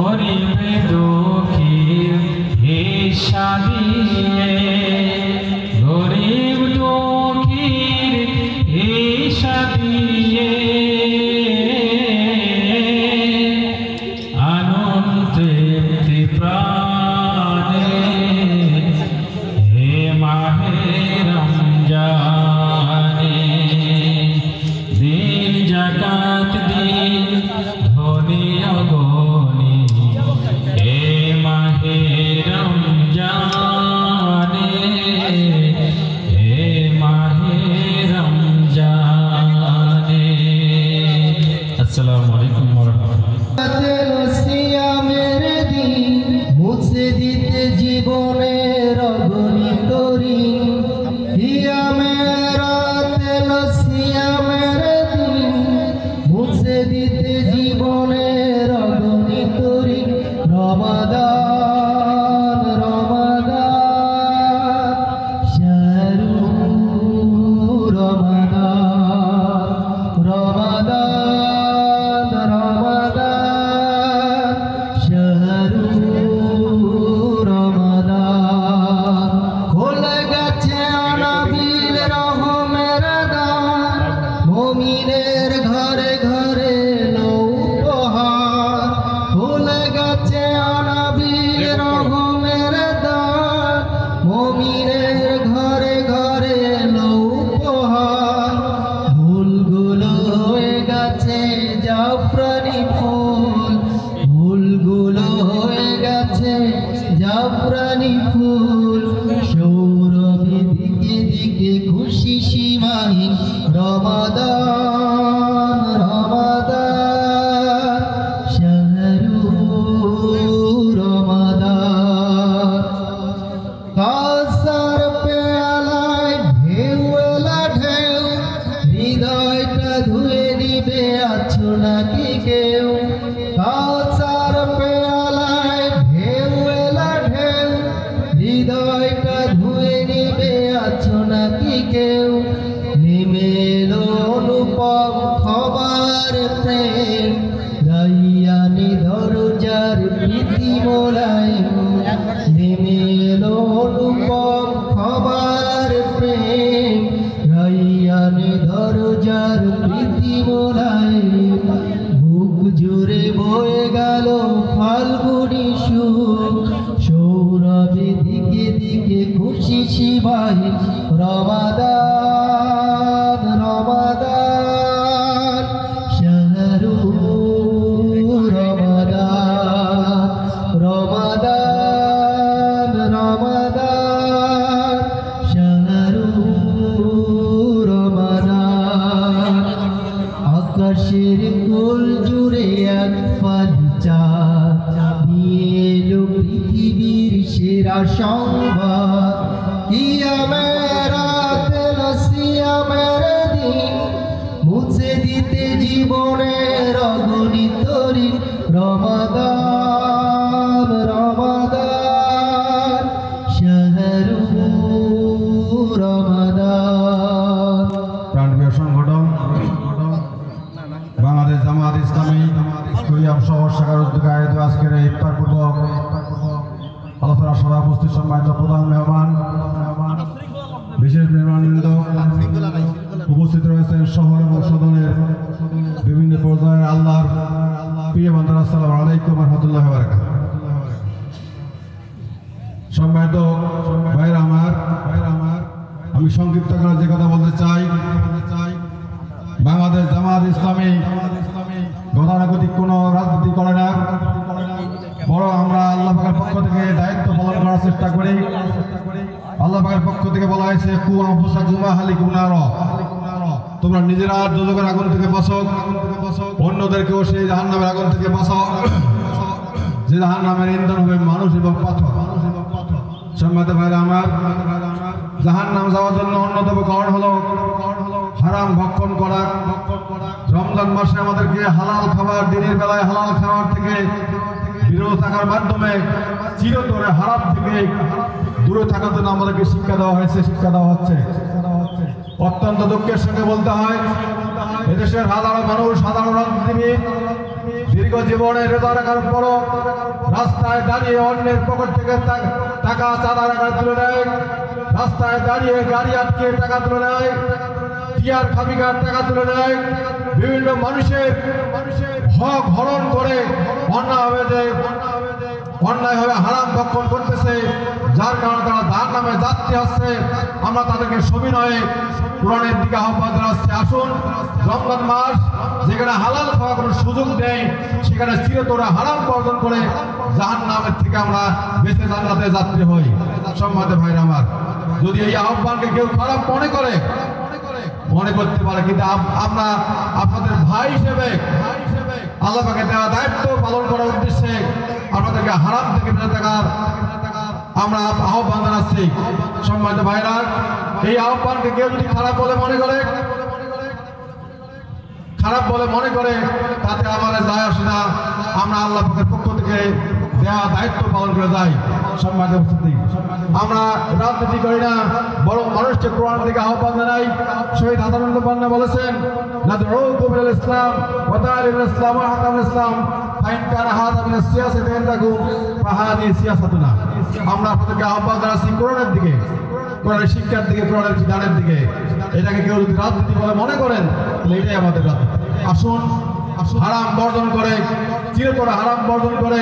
গরিবে দুঃখীর হিসাবিয়ে গরিব দুঃখীর হিসাবিয়ে আনন্দে প্রাণে হে মাহে রমজানে দিন জাকাত দিন ধনী অগণী হে মাহে রমজানে হে মাহে রমজানে। আসসালামু আলাইকুম ওয়া রাহমাতুল্লাহ। সিয়ামের দিন মুছে দিতে জীবনের অগণিত ঋণ সিয়ামের দিন মুছে দিতে জীবনের অগণিত ঋণ রমাদান রমাদান শাহরু রমাদান রমাদান রমাদান শাহরু রমাদান খোলে গেছে আনাবিল রহমের দ্বার মুমিনের ঘরে ঘরে উপহার খোলে গেছে আনাবিল রহমের দ্বার মুমিনের ঘরে ঘরে উপহার ফুলগুলো হয়ে গেছে জাফরানি ফুল ফুলগুলো হয়ে গেছে জাফরানি ফুল সৌরভে দিকে দিকে খুশি সীমাহীন রমাদান রমাদান শাহরু রমাদান কাউসার পেয়ালায় ঢেউ এলা ঢেউ হৃদয়টা ধুয়ে দিবে আছো নাকি কেউ কাউসার পেয়ালায় ঢেউ এলা ঢেউ হৃদয়টা ধুয়ে নিবে আছো নাকি কেউ নেমে এলো অনুপম খবর প্রেম গাইয়ানি দরজার প্রীতি মোলায়েম নেমে এলো অনুপম খবর প্রেম গাইয়ানি দরজার প্রীতি মোলায়েম বুক জুড়ে বয়ে গেল ফাল্গুনি সুখ সৌরভে দিকে দিকে খুশি সীমাহীন রমাদান রমাদান শাহরু রমাদান রমাদান রমাদান শাহরু রমাদান আকাশের কোল জুড়ে এক ফালি নিয়ে এলো পৃথিবীর সেরা সংবাদ কিয়ামের রাত এলো সিয়ামের দিন মুছে দিতে জীবনের অগণিত ঋণ রমাদান রমাদান শাহরু রমাদান। প্রাণপ্রিয় সংগঠন বাংলাদেশ জামাত ইসলামী কুড়িয়াম শহর শাখার উদ্যোগে আয়োজিত আজকের এই ইফতার পূর্ব আলোচনা সভা উপস্থিত সম্মানিত প্রধান মেহমান বিশেষ মেহমানবৃন্দ উপস্থিত রয়েছেন শহর এবং সদনের বিভিন্ন পর্যায়ের আল্লাহর প্রিয় বান্দারা, আসসালামু আলাইকুম ওয়া রাহমাতুল্লাহি ওয়া বারাকাতুহু। সম্মানিত ভাইরা আমার, আমি সংক্ষিপ্ত করে যে কথা বলতে চাই, বাংলাদেশ জামাত ইসলামী গতানুগতিক কোনো রাজনীতি করে না, বরং আমরা আল্লাহ পাকের পক্ষ থেকে দায়িত্ব পালন করার চেষ্টা করি। আল্লাহ পাকের পক্ষ থেকে বলা হয়েছে কু আনফুসাকুম ওয়া আহলিকুম নার, তোমরা নিজেরা দোজখের আগুন থেকে বাঁচাও, অন্যদেরকেও সেই জাহান্নামের আগুন থেকে বাঁচাও, যে জাহান্নামের ইন্ধন হবে মানুষ এবং পাথর। সম্মানিত ভাইরা আমার, জাহান্নাম যাওয়ার জন্য অন্যতম কারণ হলো হারাম ভক্ষণ করা। রমজান মাসে আমাদেরকে হালাল খাবার, দিনের বেলায় হালাল খাবার থেকে বিরত থাকার মাধ্যমে চিরতরে হারাম থেকে দূরে থাকার জন্য আমাদেরকে শিক্ষা দেওয়া হয়েছে, শিক্ষা দেওয়া হচ্ছে। অত্যন্ত দুঃখের সঙ্গে বলতে হয়, এদেশের হাজারো মানুষ, হাজারো রাজনীতিবিদ দীর্ঘ জীবনে রোজা রাখার পরও রাস্তায় দাঁড়িয়ে অন্যের পকেট থেকে টাকা চাঁদা রাখা তুলে নেয়, রাস্তায় দাঁড়িয়ে গাড়ি আটকে টাকা তুলে নেয়, টিয়ার খাবিকার টাকা তুলে নেয়, বিভিন্ন মানুষের হক হরণ করে অন্যায়ভাবে হারাম ভক্ষণ করতেছে, যার কারণে তারা তার নামে যাত্রী আসছে। আমরা তাদেরকে সবিনয়ে কোরআনের দিকে আহ্বান জানাচ্ছি, আসুন রমজান মাস যেখানে হালাল খাওয়া কোনো সুযোগ নেই, সেখানে চিরতরে হারাম বর্জন করে জাহান্নামের থেকে আমরা বেঁচে জান্নাতে যাত্রী হই। সম্মানিত ভাইরা আমার, যদি এই আহ্বানকে কেউ খারাপ মনে করতে পারে, কিন্তু আমরা আপনাদের ভাই হিসেবে আল্লাহ পাকের দেওয়া দায়িত্ব পালন করার উদ্দেশ্যে আপনাদেরকে হারাম থেকে বেঁচে থাকার আমরা আহ্বান জানাচ্ছি। সম্মানিত ভাইরা, এই আহ্বানকে কেউ যদি খারাপ বলে মনে করে তাতে আমাদের যায় আসে না, আমরা আল্লাহ পাকের পক্ষ থেকে দেওয়া দায়িত্ব পালন করে যাই। সম্মানিত উপস্থিতি, আমরা রাজনীতি করি না, বরং মানুষকে কোরআন থেকে আহ্বান জানাই। শহীদ হাসানুল বান্না বলেছেন, নাদউকুম ইলাল ইসলাম ওয়া তা'লিমুল ইসলাম ওয়া হাকামুল ইসলাম ফাইন কানা হাযা মিনাস সিয়াসাতি ইনদাকুম ফাহাযিহি সিয়াসাতুনা। আমরা আপনাদেরকে আহ্বান জানাচ্ছি কোরআনের দিকে, কোরআনের শিক্ষার দিকে, কোরআনের বিধানের দিকে। এটাকে কেউ যদি রাজনীতি বলে মনে করেন তাহলে এটাই আমাদের রাজনীতি। আসুন হারাম বর্জন করে, চিরতরে হারাম বর্জন করে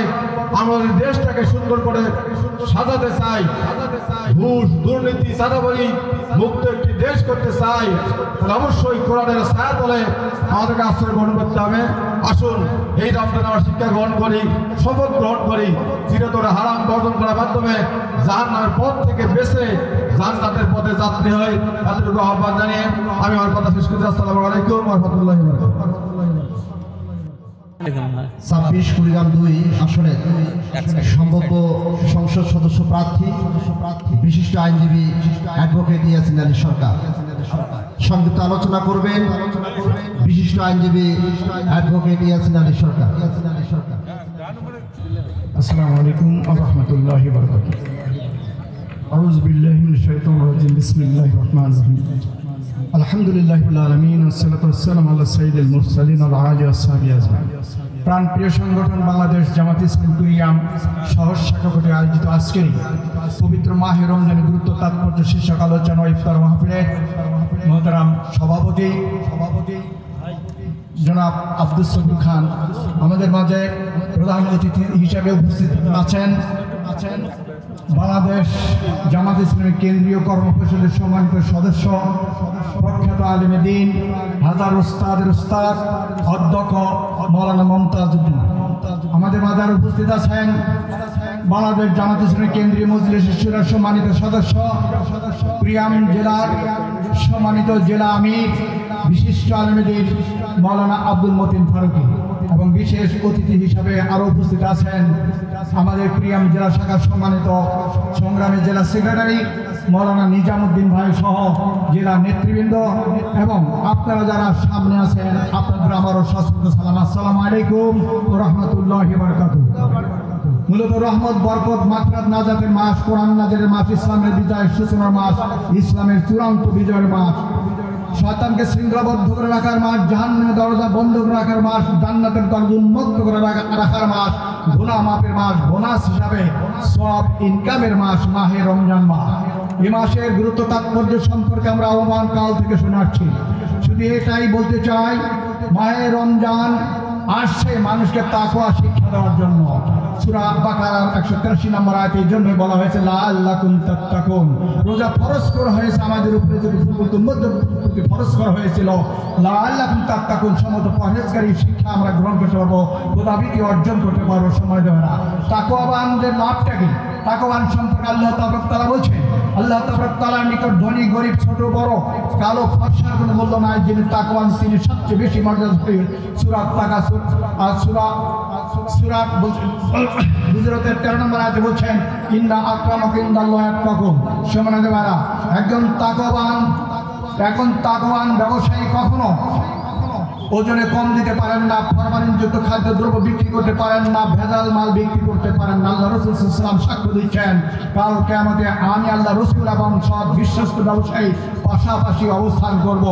আমাদের দেশটাকে সুন্দর করে সাজাতে চাই, ঘুষ দুর্নীতি চাঁদাবাজি মুক্ত একটি দেশ করতে চাই, তাহলে অবশ্যই কোরআনের ছায়া তলে আমাদেরকে আশ্রয় গ্রহণ করতে হবে। আসুন এই রমজান আমরা শিক্ষা গ্রহণ করি, শপথ গ্রহণ করি, চিরতরে হারাম বর্জন করার মাধ্যমে জাহান্নামের পথ থেকে বেঁচে জান্নাতের পথে যাত্রী হয়। এতটুকু আহ্বান জানিয়ে আমি আমার কথা শেষ করছি। আসসালামু আলাইকুম ওয়া রাহমাতুল্লাহি ওয়া বারাকাতুহু। 26 কুড়িগ্রাম 2 আসনে সম্ভাব্য সংসদ সদস্য প্রার্থী বিশিষ্ট আইনজীবী অ্যাডভোকেট ইয়াসিন আলী সরকার। সংযুক্ত আলোচনা করবেন বিশিষ্ট আইনজীবী অ্যাডভোকেট ইয়াসিন আলী সরকার। আসসালামু আলাইকুম ওয়া রাহমাতুল্লাহি ওয়া বারাকাতুহু। আউযু বিল্লাহি মিনাশ শাইতানির রাজিম। বিসমিল্লাহির রহমানির রহিম। আলহামদুলিল্লাহি রাব্বিল আলামিন ওয়াসসালাতু ওয়াসসালামু আলা সাইয়্যিদিল মুরসালিন ওয়া আলা আলিহি ওয়া সাহবিহি আজমাইন। প্রাণপ্রিয় সংগঠন বাংলাদেশ জামাত ইসলামী কুড়িগ্রাম শহর শাখা কর্তৃক আয়োজিত আজকের পবিত্র মাহে রমজানের গুরুত্ব তাৎপর্য শীর্ষক আলোচনা ইফতার মাহফিলের মহতারাম সভাপতি জনাব আব্দুল সবির খান আমাদের মাঝে প্রধান অতিথি হিসাবে উপস্থিত আছেন। বাংলাদেশ জামাত ইসলামী কেন্দ্রীয় কর্মপরিষদের সম্মানিত সদস্য, প্রখ্যাত আলেমে দ্বীন, হাজার উস্তাদের উস্তাদ অধ্যক্ষ মৌলানা মমতাজউদ্দিন আমাদের মাঝে উপস্থিত আছেন। বাংলাদেশ জামাত ইসলামী কেন্দ্রীয় মজলিসের শুরার সম্মানিত সদস্য, কুড়িগ্রাম জেলার সম্মানিত জেলা আমির, বিশিষ্ট আলেমে দ্বীন মৌলানা আব্দুল মতিন ফারুকী, এবং বিশেষ অতিথি হিসাবে আরও উপস্থিত আছেন আমাদের কুড়িগ্রাম জেলা শাখার সম্মানিত সংগ্রামী জেলা সেক্রেটারি মৌলানা নিজামুদ্দিন ভাই সহ জেলা নেতৃবৃন্দ, এবং আপনারা যারা সামনে আছেন আপনাদের আমারও সশ্রদ্ধ সালাম। আসসালামু আলাইকুম ওয়া রাহমাতুল্লাহি ওয়া বারাকাতুহু। মূলত রহমত, বরকত, মাগফিরাত, নাজাতের মাস, কোরআন নাজিলের মাস, ইসলামের বিজয়ের সূচনার মাস, ইসলামের চূড়ান্ত বিজয়ের মাস, শয়তানকে শৃঙ্খলাবদ্ধ করে রাখার মাস, জাহান্নামের দরজা বন্ধ করে রাখার মাস, জান্নাতের দরজা উন্মুক্ত করে রাখার মাস, গুনাহ মাফের মাস, বোনাস হিসাবে সওয়াব ইনকামের মাস মাহে রমজান মাস। এই মাসের গুরুত্ব তাৎপর্য সম্পর্কে আমরা আহ্বান কাল থেকে শুনে আসছি। শুধু এটাই বলতে চাই, মাহে রমজান আসছে মানুষকে তাকওয়া শিক্ষা দেওয়ার জন্য। সূরা বাকারার 183 নম্বর আয়াতে এই জন্য বলা হয়েছে লাআল্লাকুম তাত্তাকুন। রোজা ফরজ করা হয়েছে আমাদের উপরে, প্রতি ফরজ করা হয়েছিল লাআল্লাকুম তাত্তাকুন, সমত পরহেজগারী শিক্ষা আমরা গ্রহণ করতে পারবো, খোদাভীতি অর্জন করতে পারবো। সময় দেবে না। তাকওয়াবানদের লাভটা কি? তাকওয়াবান সম্পর্কে আল্লাহ তাআলা বলছেন, আল্লাহ তাআলার নিকট ধনী গরিব ছোট বড় কালো ফর্সার কোনো মূল্য নাই। যিনি তাকওয়ান তিনি সবচেয়ে বেশি মর্যাদা। সূরা তাকাসুর আর সূরা গুজরাতের 13 নম্বর আয়াতে বলছেন ইন্না আক্রামাকুম ইনদাল্লাহি আতকাকুম। সম্মানিত ভাইরা, একজন তাকওয়ান ব্যবসায়ী কখনো ওজনে কম দিতে পারেন না, ফরমালিনযুক্ত খাদ্যদ্রব্য বিক্রি করতে পারেন না, ভেজাল মাল বিক্রি করতে পারেন না। আল্লাহ রাসূল সাল্লাল্লাহু আলাইহি ওয়াসাল্লাম সাক্ষ্য দিচ্ছেন, কাল কিয়ামতে আমি আল্লাহ রাসূল এবং সৎ বিশ্বস্ত ব্যবসায়ী পাশাপাশি অবস্থান করব।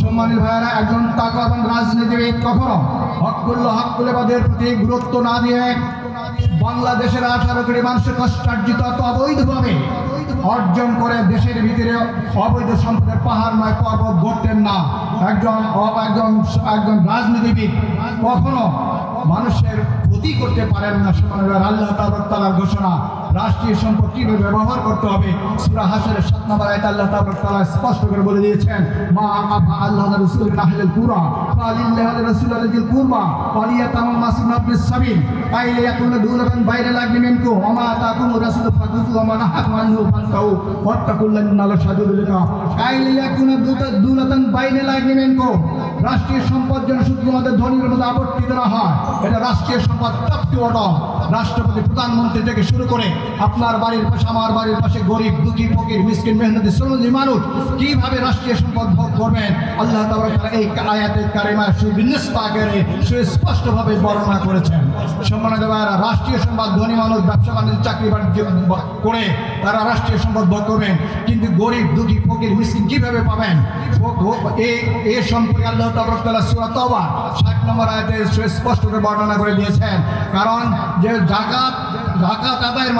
সম্মানিত ভাইয়েরা, একজন তাকওয়াবান রাজনীতিবিদ কখনো হকগুলোবাদের প্রতি গুরুত্ব না দিয়ে বাংলাদেশের 18 কোটি মানুষের কষ্টার্জিত অবৈধভাবে অর্জন করে দেশের ভিতরে অবৈধ সম্পদের পাহাড়ময় পর্বত গড়তেন না। একজন রাজনীতিবিদ কখনো মানুষের ক্ষতি করতে পারেন না। আল্লাহ তাআলার ঘোষণা, রাষ্ট্রীয় সম্পদ কিভাবে ব্যবহার করতে হবে সূরা হাশরের 7 নম্বর আয়াতে আল্লাহ তাআলা স্পষ্ট করে বলে দিয়েছেন, মা আফা আল্লাহ রাসূলুল আহলিল কুরা ফালিল্লাহি রাসূলুল কুরবা ওয়ালিয়াতামাল মাসিন আবনিস সাবিল কাইলা ইয়াকুনা দুলাবান বাইনাল আগনি মিনকুম ওয়া মা আতাকুম রাসূলু ফাকুযু ওয়া মা নাহাকুম আনহু ফান্তাহু ওয়াত্তাকুল্লাহ শাদীদুল ইকাব। কাইলা ইয়াকুনা দুলাবান বাইনাল আগনি মিনকুম, রাষ্ট্রীয় সম্পদ যেন শুধু আমাদের ধনীর মধ্যে আবর্তিত না হয়। এটা রাষ্ট্রীয় সম্পদ প্রাপ্তি অর্ডার। রাষ্ট্রপতি, প্রধানমন্ত্রী থেকে শুরু করে আপনার বাড়ির পাশে, আমার বাড়ির পাশে গরিব, দুঃখী, ফকির, মিসকিন, মেহনতি, শ্রমজীবী মানুষ কিভাবে রাষ্ট্রীয় সম্পদ ভোগ করবেন আল্লাহ তাআলা এই আয়াতে কারিমা সুবিন্যস্ত আকারে সুস্পষ্টভাবে বর্ণনা করেছেন। সম্মানিত ভাইয়েরা, রাষ্ট্রীয় সম্পদ ধনী মানুষ ব্যবসা বাণিজ্য চাকরি বাণিজ্য করে তারা রাষ্ট্রীয় সম্পদ ভোগ করবেন, কিন্তু গরিব, দুঃখী, ফকির, মিসকিন কিভাবে পাবেন? এই সম্পর্কে আল্লাহ তাআলা সূরা তাওবা 60 নম্বর আয়াতে সুস্পষ্ট করে বর্ণনা করে দিয়েছেন। কারণ যে যাকাত আদায়ের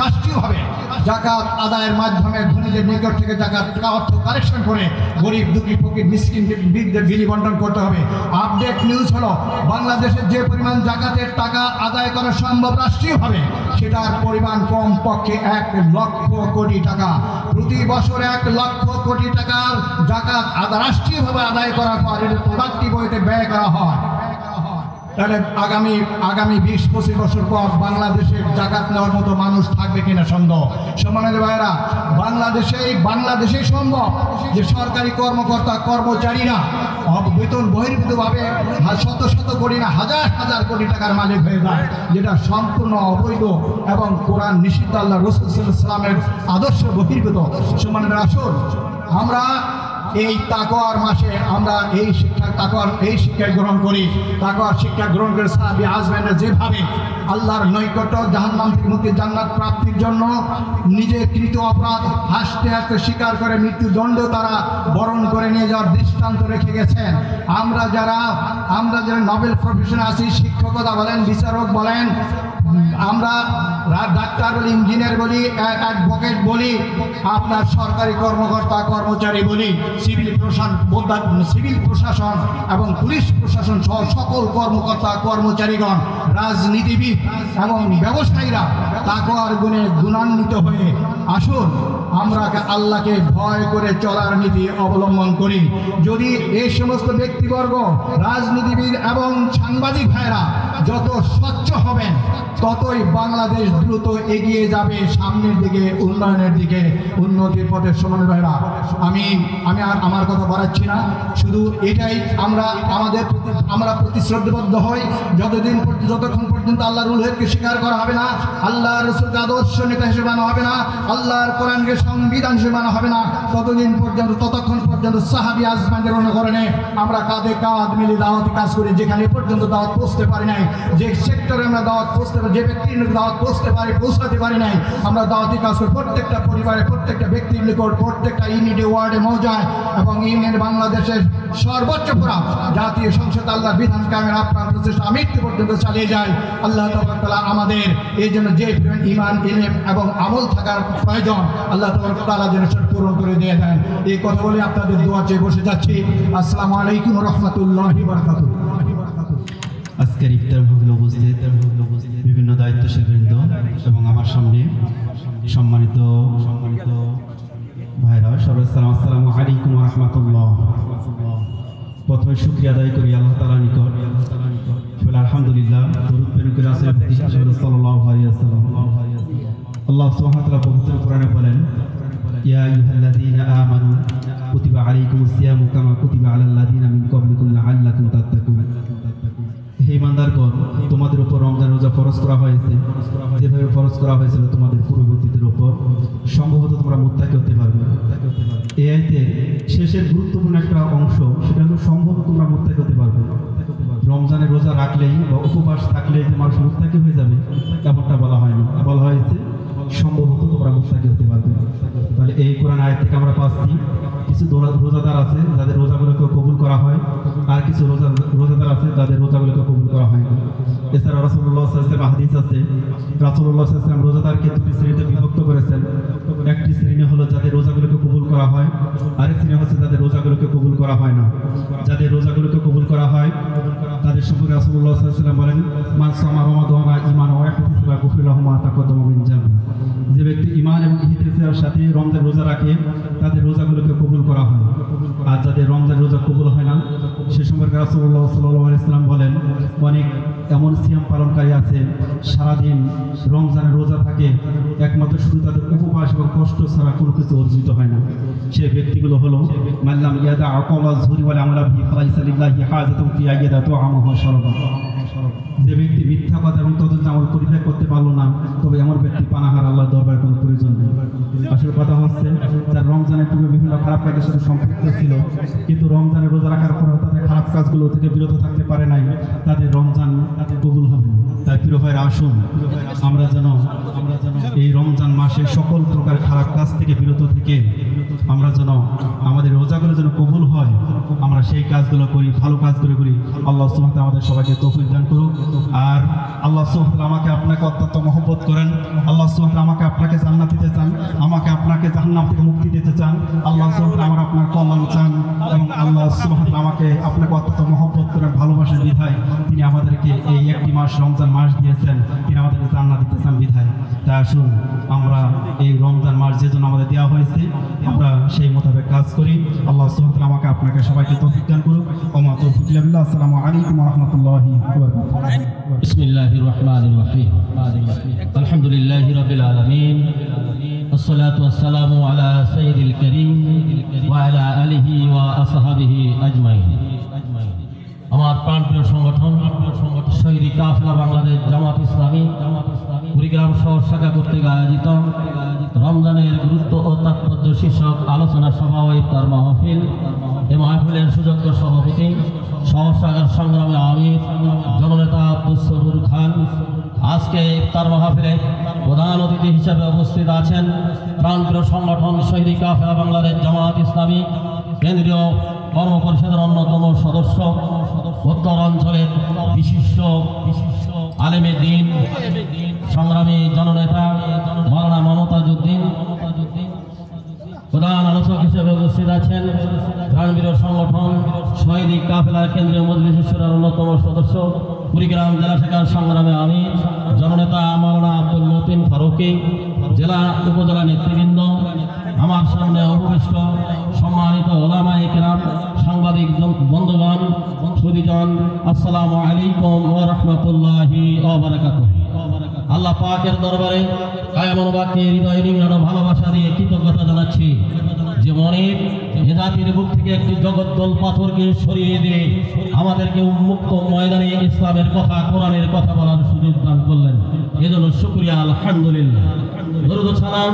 রাষ্ট্রীয়ভাবে যাকাত আদায়ের মাধ্যমে ধনীদের নিকট থেকে যাকাত অর্থ কালেকশন করে গরিব, দুঃখী, ফকির, মিসকিনদের বিলি বন্টন করতে হবে। আপডেট নিউজ হলো, বাংলাদেশের যে পরিমাণ যাকাতের টাকা আদায় করা সম্ভব রাষ্ট্রীয়ভাবে, সেটার পরিমাণ কমপক্ষে 1 লক্ষ কোটি টাকা। প্রতি বছর 1 লক্ষ কোটি টাকার যাকাত রাষ্ট্রীয়ভাবে আদায় করার পর এটা প্রোডাক্টিভ ওয়েতে ব্যয় করা হয়। তাহলে আগামী 20-25 বছর পর বাংলাদেশে যাকাত নেওয়ার মতো মানুষ থাকবে কিনা সন্দেহ। সম্মানিত ভাইয়েরা, বাংলাদেশেই সম্ভব যে সরকারি কর্মকর্তা কর্মচারীরা বেতন বহির্ভূতভাবে শত কোটি না হাজার কোটি টাকার মালিক হয়ে যায়, যেটা সম্পূর্ণ অবৈধ এবং কোরআন নিষিদ্ধ, আল্লাহ রাসূল সাল্লাল্লাহু আলাইহি ওয়াসাল্লামের আদর্শ বহির্ভূত। সম্মানিত আসুন, আমরা এই তাকওয়ার মাসে আমরা এই শিক্ষা গ্রহণ করি। তাকওয়ার শিক্ষা গ্রহণ করে সাহাবী আজমাইনরা যেভাবে আল্লাহর নৈকট্য, জাহান্নাম থেকে মুক্তি, জান্নাত প্রাপ্তির জন্য নিজে কৃত অপরাধ হাসতে হাসতে স্বীকার করে মৃত্যুদণ্ডেও তারা বরণ করে নিয়ে যাওয়ার দৃষ্টান্ত রেখে গেছেন। আমরা যারা নোবেল প্রফেশনে আছি, শিক্ষকতা বলেন, বিচারক বলেন, আমরা ডাক্তার বলি, ইঞ্জিনিয়ার বলি, অ্যাডভোকেট বলি, আপনার সরকারি কর্মকর্তা কর্মচারী বলি, সিভিল প্রশাসন এবং পুলিশ প্রশাসন সহ সকল কর্মকর্তা কর্মচারীগণ, রাজনীতিবিদ এবং ব্যবসায়ীরা তাকওয়ার গুণে গুণান্বিত হয়ে আসুন আমরা আল্লাহকে ভয় করে চলার নীতি অবলম্বন করি। যদি এই সমস্ত ব্যক্তিবর্গ, রাজনীতিবিদ এবং সাংবাদিক ভাইরা যত স্বচ্ছ হবেন, ততই বাংলাদেশ দ্রুত এগিয়ে যাবে সামনের দিকে, উন্নয়নের দিকে, উন্নতির পথে। সমানের ভাইরা, আমি আর আমার কথা বাড়াচ্ছি না, শুধু এটাই আমরা প্রতিশ্রুতিবদ্ধ হই, যতক্ষণ পর্যন্ত আল্লাহর উলুহিয়তকে স্বীকার করা হবে না, আল্লাহর রাসূলকে আদর্শ নেতা হিসেবে মানা হবে না, আল্লাহর কোরআনকে সংবিধান হিসেবে মানা হবে না, ততক্ষণ পর্যন্ত সাহাবী আজমাইনদের অনুকরণে আমরা কাঁধে কাঁধ মিলিয়ে দাওয়াতি কাজ করি। যেখানে পর্যন্ত দাওয়াত পৌঁছতে পারি নাই, যে সেক্টরে আমরা দাওয়াত পৌঁছতে পারি, যে ব্যক্তির দাওয়াত পৌঁছাতে পারি নাই, আমরা দাওয়াতি কাজ করি প্রত্যেকটা পরিবারে, প্রত্যেকটা ব্যক্তির নিকট, প্রত্যেকটা ইউনিটে, ওয়ার্ডে, মৌজায় এবং ইউনিয়ন বাংলাদেশের সর্বোচ্চ ফোরাম জাতীয় সংসদ আল্লাহর বিধান কায়েমের আপ্রাণ প্রচেষ্টা মৃত্যু পর্যন্ত চালিয়ে যায়। আল্লাহ তাআলা আমাদের এই জন্য যে ঈমান, ইলম এবং আমল থাকার প্রয়োজন, আল্লাহ তাআলা যেন সেটা পূরণ করে দিয়ে দেন। এই কথা বলে আপনাদের দোয়া চেয়ে বসে যাচ্ছি। আসসালামু আলাইকুম ওয়া রাহমাতুল্লাহি ওয়া বারাকাতুহু। আজকের ইফতার মাহফিলে উপস্থিত বিভিন্ন দায়িত্বশীল বৃন্দ এবং আমার সামনে সম্মানিত ভাইরা, সর্বসালাম, আসসালামু আলাইকুম ওয়া রাহমাতুল্লাহ। প্রথমে শুকরিয়া আদায় করি আল্লাহ তাআলার নিকট, আলহামদুলিল্লাহ, দরুদ প্রেরণ করে রাসূল সাল্লাল্লাহু আলাইহি ওয়াসাল্লাম। আল্লাহ সুবহানাহু ওয়া তাআলা পবিত্র কোরআনে বলেন, ইয়া আইয়ুহাল্লাযীনা আমানু কুতিবা আলাইকুমুস সিয়ামু কামা কুতিবা আলাল লাযীনা মিন ক্বাবলিকুম লাআল্লাকুম তাত্তাকুন। হে ঈমানদারগণ, তোমাদের উপর রমজান রোজা ফরজ করা হয়েছে, যেভাবে ফরজ করা হয়েছিল তোমাদের পূর্ববর্তীদের উপর, সম্ভবত তোমরা মুত্তাকি হতে পারবে। এই আয়াতের শেষের গুরুত্বপূর্ণ একটা অংশ, সেটা হলো সম্ভবত তোমরা মুত্তাকি হতে পারবে। থাকলে যে মানুষ মুত্তাকি হয়ে যাবে এমনটা বলা হয়নি, বলা হয়েছে সম্ভবত তোমরা মুত্তাকি হতে পারবে। তাহলে এই কোরআন আয়াত থেকে আমরা পাচ্ছি কিছু রোজাদার আছে যাদের রোজাগুলোকে কবুল করা হয়, আর কিছু রোজাদার আছে যাদের রোজাগুলোকে কবুল করা হয় না। এছাড়া রাসূলুল্লাহ সাল্লাল্লাহু আলাইহি ওয়াসাল্লাম হাদিস আছে, রাসূলুল্লাহ সাল্লাল্লাহু আলাইহি ওয়াসাল্লাম রোজাদারকে দুটি শ্রেণীতে বিভক্ত করেছেন। একটি শ্রেণী হলো যাদের রোজাগুলোকে কবুল করা হয়, আরেক শ্রেণী হচ্ছে যাদের রোজাগুলোকে কবুল করা হয় না। যাদের রোজাগুলোকে কবুল করা হয় তাদের সম্পর্কে রাসূলুল্লাহ সাল্লাল্লাহু আলাইহি ওয়াসাল্লাম বলেন, মান সামা রমাদানা ঈমানান ওয়া ইহতিসাবান গুফিরা লাহু মা তাকাদ্দামা মিন যামবি। যে ব্যক্তি ঈমান এবং ইহতিসাবের সাথে রমজান রোজা রাখে তাদের রোজাগুলোকে কবুল করা হয়। আর যাদের রমজান রোজা কবুল হয় না সে সম্পর্কে রাসূলুল্লাহ সাল্লাল্লাহু আলাইহি ওয়াসাল্লাম বলেন, অনেক এমন সিয়াম পালনকারী আছে সারাদিন রমজানের রোজা থাকে, একমাত্র শুধু তাদের উপবাস এবং কষ্ট ছাড়া কোনো কিছু অর্জিত হয় না। সেই ব্যক্তিগুলো হলো মাল্লাম ইয়াদা আকাওয়া যুরি ওয়াল আমলা ফি ফালাইসা লিল্লাহি হাজাতুন ফি আইয়াদা তুআমুহু শারাবা। যে ব্যক্তি মিথ্যা কথা এবং তদন্ত আমল পরিত্যাগ করতে পারলো না, তবে এমন ব্যক্তি পানাহার আল্লাহর দরবারে কোনো প্রয়োজন নেই। আসল কথা হচ্ছে যার রমজানের পূর্বে বিভিন্ন খারাপ কাজের সাথে সম্পৃক্ত ছিল, কিন্তু রমজানের রোজা রাখার পরেও তাদের খারাপ কাজগুলো থেকে বিরত থাকতে পারে নাই, তাদের রমজান কবুল হবে না। তাই প্রিয় ভাইরা আসুন আমরা যেন এই রমজান মাসে সকল প্রকার খারাপ কাজ থেকে বিরত থেকে আমরা যেন আমাদের রোজাগুলো যেন কবুল হয়, আমরা সেই কাজগুলো করি, ভালো কাজগুলো করি। আল্লাহ সুবহানাহু ওয়া তাআলা আমাদের সবাইকে তৌফিক দান করুক। আর আল্লাহ সুবহানাহু ওয়া তাআলা আমাকে আপনাকে অত্যন্ত মহব্বত করেন। আল্লাহ সুবহানাহু ওয়া তাআলা আমাকে আপনাকে জান্নাত দিতে চান, আমাকে আপনাকে জাহান্নাম থেকে মুক্তি দিতে চান। আল্লাহ সুবহানাহু ওয়া তাআলা আমার আপনার কল্যাণ চান এবং আল্লাহ সুবহানাহু ওয়া তাআলা আমাকে আপনাকে অত্যন্ত মহব্বত করেন, ভালোবাসেন বিধায় তিনি আমাদেরকে এই একটি মাস রমজান মাস দিয়েছেন, তিনি আমাদেরকে জান্নাত দিতে চান বিধায়। তাই আসুন আমরা এই রমজান মাস যে জন্য আমাদের দেওয়া হয়েছে আমরা সেই মোতাবেক কাজ করি। আল্লাহ সুবহানাহু ওয়া তাআলা আমাকে আপনাকে সবাইকে তৌফিক দান করুক। ওমা তৌফিক ইল্লা বিল্লাহ। আসসালামু আলাইকুম ওয়া রাহমাতুল্লাহি ওয়া বারাকাতুহু। বিসমিল্লাহির রহমানির রহিম। আলহামদুলিল্লাহি রাব্বিল আলামিন। والصلاة والسلام على سيد الكريم وعلى آله وأصحابه أجمعين। আমার প্রাণপ্রিয় সংগঠন শহীদ কাফেলা বাংলাদেশ জামাত ইসলামী কুড়িগ্রাম শহর শাখা কর্তৃক আয়োজিত রমজানের গুরুত্ব ও তাৎপর্য শীর্ষক আলোচনা সভা ও ইফতার মাহফিল। এই মাহফিলের সুযোগ্য সভাপতি শহর শাখার সংগ্রামী আমির জননেতা আব্দুস সবুর খান। আজকে ইফতার মাহফিলে প্রধান অতিথি হিসেবে উপস্থিত আছেন প্রাণপ্রিয় সংগঠন শহীদ কাফেলা বাংলাদেশ জামাত ইসলামী কেন্দ্রীয় কর্ম পরিষদের অন্যতম সদস্য, উত্তর অঞ্চলের বিশিষ্ট আলেমে দ্বীন সংগ্রামী জননেতা মাওলানা মমতাজউদ্দিন। প্রধান আলোচক হিসেবে উপস্থিত আছেন প্রাণপ্রিয় সংগঠন শহীদ কাফেলা কেন্দ্রীয় মজলিস শুরার অন্যতম সদস্য, কুড়িগ্রাম জেলা শাখার সংগ্রামী আমির জননেতা মাওলানা আব্দুল মতিন ফারুকী, জেলা উপজেলা নেতৃবৃন্দ, আমার সামনে উপবিষ্ট সম্মানিত ওলামায়ে কেরাম, সাংবাদিক বন্ধুগণ, সুধীজন, আসসালামু আলাইকুম ওয়া রাহমাতুল্লাহি ওয়া বারাকাতুহু। আল্লাহ পাকের দরবারে কায়ামন বাকি হৃদয় নিংড়ানো ভালোবাসা দিয়ে কৃতজ্ঞতা জানাচ্ছি যে মনের এ জাতির বুক থেকে একটি জগদ্দল পাথরকে সরিয়ে দিয়ে আমাদেরকে উন্মুক্ত ময়দানে ইসলামের কথা, কোরআনের কথা বলার সুযোগ দান করলেন। এজন্য শুকরিয়া, আলহামদুলিল্লাহ। দরুদ ও সালাম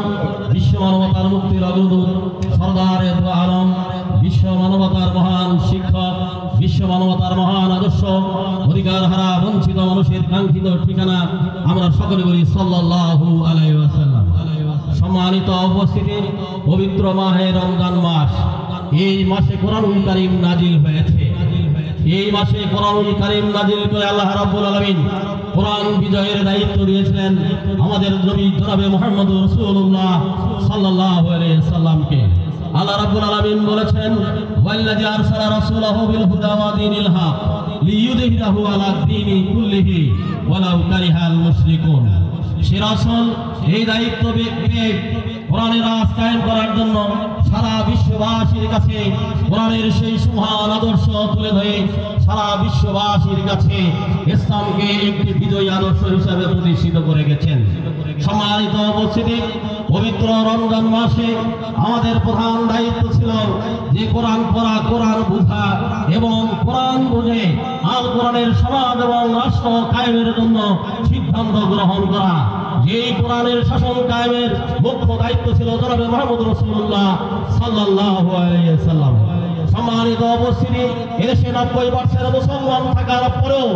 বিশ্ব মানবতার মুক্তির অগ্রদূত সরদার আলম, বিশ্ব মানবতার মহান শিক্ষক, বিশ্ব মানবতার মহান আদর্শ, অধিকার হারা বঞ্চিত মানুষের কাঙ্ক্ষিত ঠিকানা, আমরা সকলে বলি সাল্লাল্লাহু আলাইহি ওয়াসাল্লাম। সম্মানিত উপস্থিতি, পবিত্র মাহে রমজান মাস, এই মাসে কোরআনুল কারীম নাজিল হয়েছে। এই মাসে কোরআনুল কারীম নাজিল করে আল্লাহ রাব্বুল আলামিন কোরআন বিজয়ের দায়িত্ব দিয়েছিলেন আমাদের নবী জনাবে মুহাম্মদুর রাসূলুল্লাহ সাল্লাল্লাহু আলাইহি ওয়াসাল্লামকে। আল্লাহ রাব্বুল আলামিন বলেছেন, ওয়াল্লাযী আরসালা রাসূলাহু বিল হুদা ওয়া দীনিল হক লিইয়ুযহিরাহু আলা দীনি কুল্লিহি ওয়ালাউ কারিহাল মুশরিকুন। সে রাসূল এই দায়িত্ব পেয়ে কোরআনের রাজ কায়েম করার জন্য সারা বিশ্ববাসীর কাছে কোরআনের সেই সুমহান আদর্শ তুলে ধরে সারা বিশ্ববাসীর কাছে ইসলামকে একটি বিজয়ী আদর্শ হিসাবে প্রতিষ্ঠিত করে গেছেন। সম্মানিত উপস্থিতি, পবিত্র রমজান মাসে আমাদের প্রধান দায়িত্ব ছিল যে কোরআন পড়া, কোরআন বোঝা এবং কোরআন বুঝে আল কোরআনের সমাজ এবং রাষ্ট্র কায়েমের জন্য সিদ্ধান্ত গ্রহণ করা। যেই কোরআনের শাসন কায়েমের মুখ্য দায়িত্ব ছিল জনাবে মুহাম্মদ রাসূলুল্লাহ সাল্লাল্লাহু আলাইহি ওয়াসাল্লাম। সম্মানিত উপস্থিতি, এদেশে 90% মুসলমান থাকার পরেও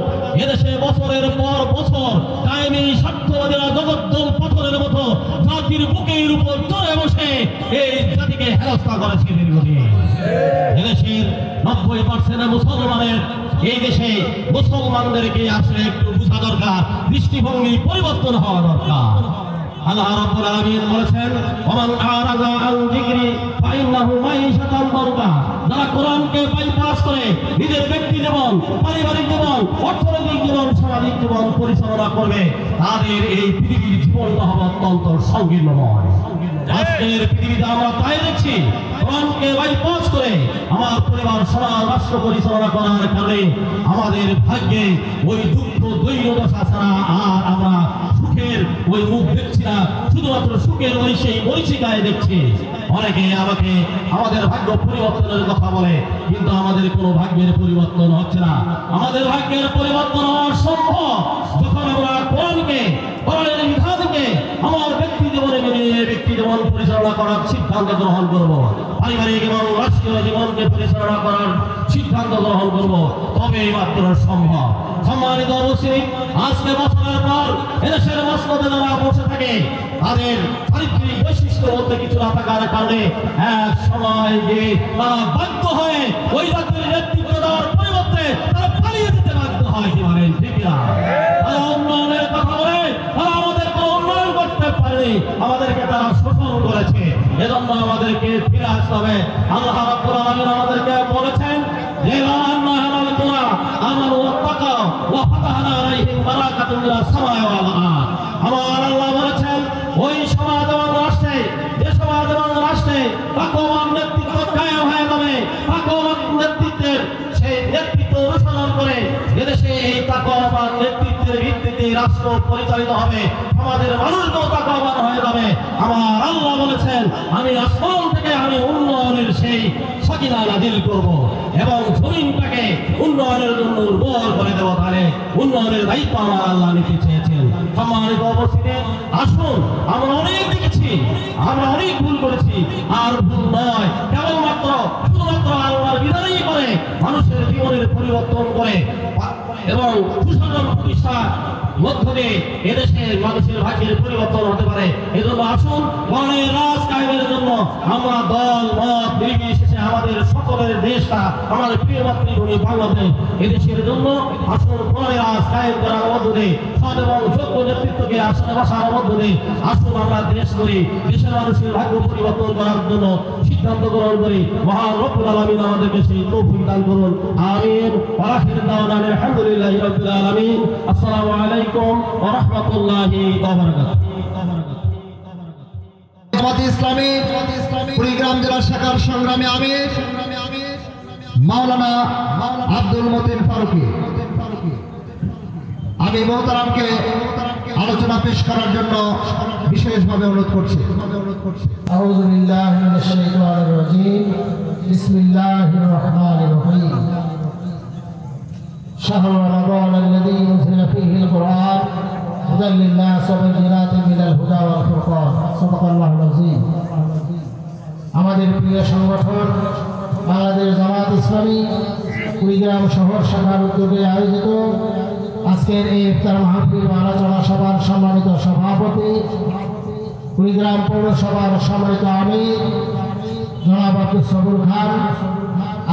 এদেশে বছরের পর বছর কায়েমি স্বার্থবাদীরা জগদ্দল পাথরের মতো জাতির বুকের উপর চড়ে বসে এই জাতিকে হেনস্থা করেছে দীর্ঘদিন। এদেশের 90% মুসলমানের এই দেশে মুসলমানদেরকে আসলে একটু বোঝা দরকার, দৃষ্টিভঙ্গি পরিবর্তন হওয়া দরকার। আল্লাহ রাব্বুল আলামিন বলেছেন, ওমান আরাদা আন যিকরি ফাইন্নাহু মাইশাতান দারকা। যারা কোরআনকে বাইপাস করে নিজের ব্যক্তি জীবন, পারিবারিক জীবন, অর্থনৈতিক জীবন, সামাজিক জীবন পরিচালনা করবে, তাদের এই পৃথিবীর জীবনটা হবে অত্যন্ত সংকীর্ণময়। আজকের পৃথিবীতে আমরা তাই দেখছি, কোরআনকে বাইপাস করে আমার পরিবার, সমাজ, রাষ্ট্র পরিচালনা করার কারণে আমাদের ভাগ্যে ওই দুঃখ দৈন্যদশা ছাড়া আর আমরা সুখের ওই মুখ দেখছি না, শুধুমাত্র সুখের ওই সেই মরিচিকায় দেখছি। অনেকে আমাকে আমাদের ভাগ্য পরিবর্তনের কথা বলে, কিন্তু আমাদের কোনো ভাগ্যের পরিবর্তন হচ্ছে না। আমাদের ভাগ্যের পরিবর্তন হওয়া সম্ভব যখন আমরা কোরআনকে, কোরআনের বিধানকে আমার ব্যক্তি জীবনে মেনে ব্যক্তি জীবন পরিচালনা করার সিদ্ধান্ত গ্রহণ করব, পারিবারিক এবং রাষ্ট্রীয় জীবনকে পরিচালনা করার সিদ্ধান্ত গ্রহণ করব, তবেই মাত্র সম্ভব। সম্মানিত উপস্থিতি, আজকে বছরের পর এদেশের মসনদে যারা বসে থাকে, তাদের চারিত্রিক বৈশিষ্ট্য বলতে কিছু না থাকার কারণে এক সময় গিয়ে তারা বাধ্য হয়ে ওই জাতির নেতৃত্ব দেওয়ার পরিবর্তে তারা পালিয়ে যেতে বাধ্য হয়। কি বলেন ঠিক না? তারা উন্নয়নের কথা বলে, তারা আমাদের কোনো উন্নয়ন করতে পারেনি, আমাদেরকে তারা শোষণ করেছে। এজন্য আমাদেরকে ফিরে আসতে হবে। আল্লাহ রাব্বুল আলামিন আমাদেরকে বলেছেন যে আমার আল্লাহ বলেছেন, ওই সমাজ এবং রাষ্ট্রে, যে সমাজ এবং রাষ্ট্রে তাকওয়ার নেতৃত্ব কায়েম হয়ে যাবে, তাকওয়ার নেতৃত্বের সেই নেতৃত্ব অনুসরণ করে এদেশে এই তাকওয়ার নেতৃত্বের ভিত্তিতে রাষ্ট্র পরিচালিত হবে, সমাজের মানুষগুলো তাকওয়াবান হয়ে যাবে। আমার আল্লাহ বলেছেন, আমি আসমান থেকে আমি উন্নয়নের সেই সাকিনা নাযিল করব এবং জমিনটাকে উন্নয়নের জন্য উর্বর করে দেব। তাহলে উন্নয়নের দায়িত্ব আমার আল্লাহ নিতে চেয়েছেন। সম্মানিত উপস্থিতি, আসুন, আমরা অনেক দেখেছি, আমরা অনেক ভুল করেছি, আর ভুল নয়, কেবলমাত্র শুধুমাত্র আল্লাহর বিধানেই করে মানুষের জীবনের পরিবর্তন করে এবং সুশাসন প্রতিষ্ঠার মধ্য দিয়ে এদেশের মানুষের ভাগ্যের পরিবর্তন হতে পারে। এজন্য আসুন, কোরআনের রাজ কায়েমের জন্য আমরা দল মত নির্বিশেষে আমাদের সকলের দেশটা, আমাদের প্রিয় মাতৃভূমি বাংলাদেশ, এদেশের জন্য আসুন কোরআনের রাজ কায়েম করার মধ্য দিয়ে, সৎ এবং যোগ্য নেতৃত্বকে আসনে বসার মধ্য দিয়ে আসুন আমরা দেশ করি, দেশের মানুষের ভাগ্য পরিবর্তন করার জন্য সিদ্ধান্ত গ্রহণ করি। মহান রব্বুল আলামিন আমাদেরকে সেই তৌফিক দান করুন। আমিন। ওয়া আখিরু দাওয়ানা আলহামদুলিল্লাহি রাব্বিল আলামিন। আসসালামু আলাইকুম ওয়া রাহমাতুল্লাহি ওয়া বারাকাতুহু। জামাতে ইসলামী কুড়িগ্রাম জেলা শাখার সংগ্রামী আমির মাওলানা আব্দুল মতিন ফারুকী, আমি মোহতারামকে আলোচনা পেশ করার জন্য বিশেষভাবে অনুরোধ করছি। আউযু বিল্লাহি মিনাশ শাইতানির রাজীম। বিসমিল্লাহির রহমানির রহিম। শাহরু রমাদানাল্লাযী উনজিলা ফীহিল কুরআন হুদাল লিন-নাস ওয়া বাইয়িনাতিন মিনাল হুদা ওয়াল ফুরকান। সাদাকাল্লাহুল আযীম। আমাদের প্রিয় সংগঠন বাংলাদেশ জামাত ইসলামী কুড়িগ্রাম শহর শাখার উদ্যোগে আয়োজিত আজকের এই ইফতার মাহফিল আলোচনা সভার সম্মানিত সভাপতি, কুড়িগ্রাম পৌরসভার সম্মানিত আমির জনাব আব্দুল সবুর খান,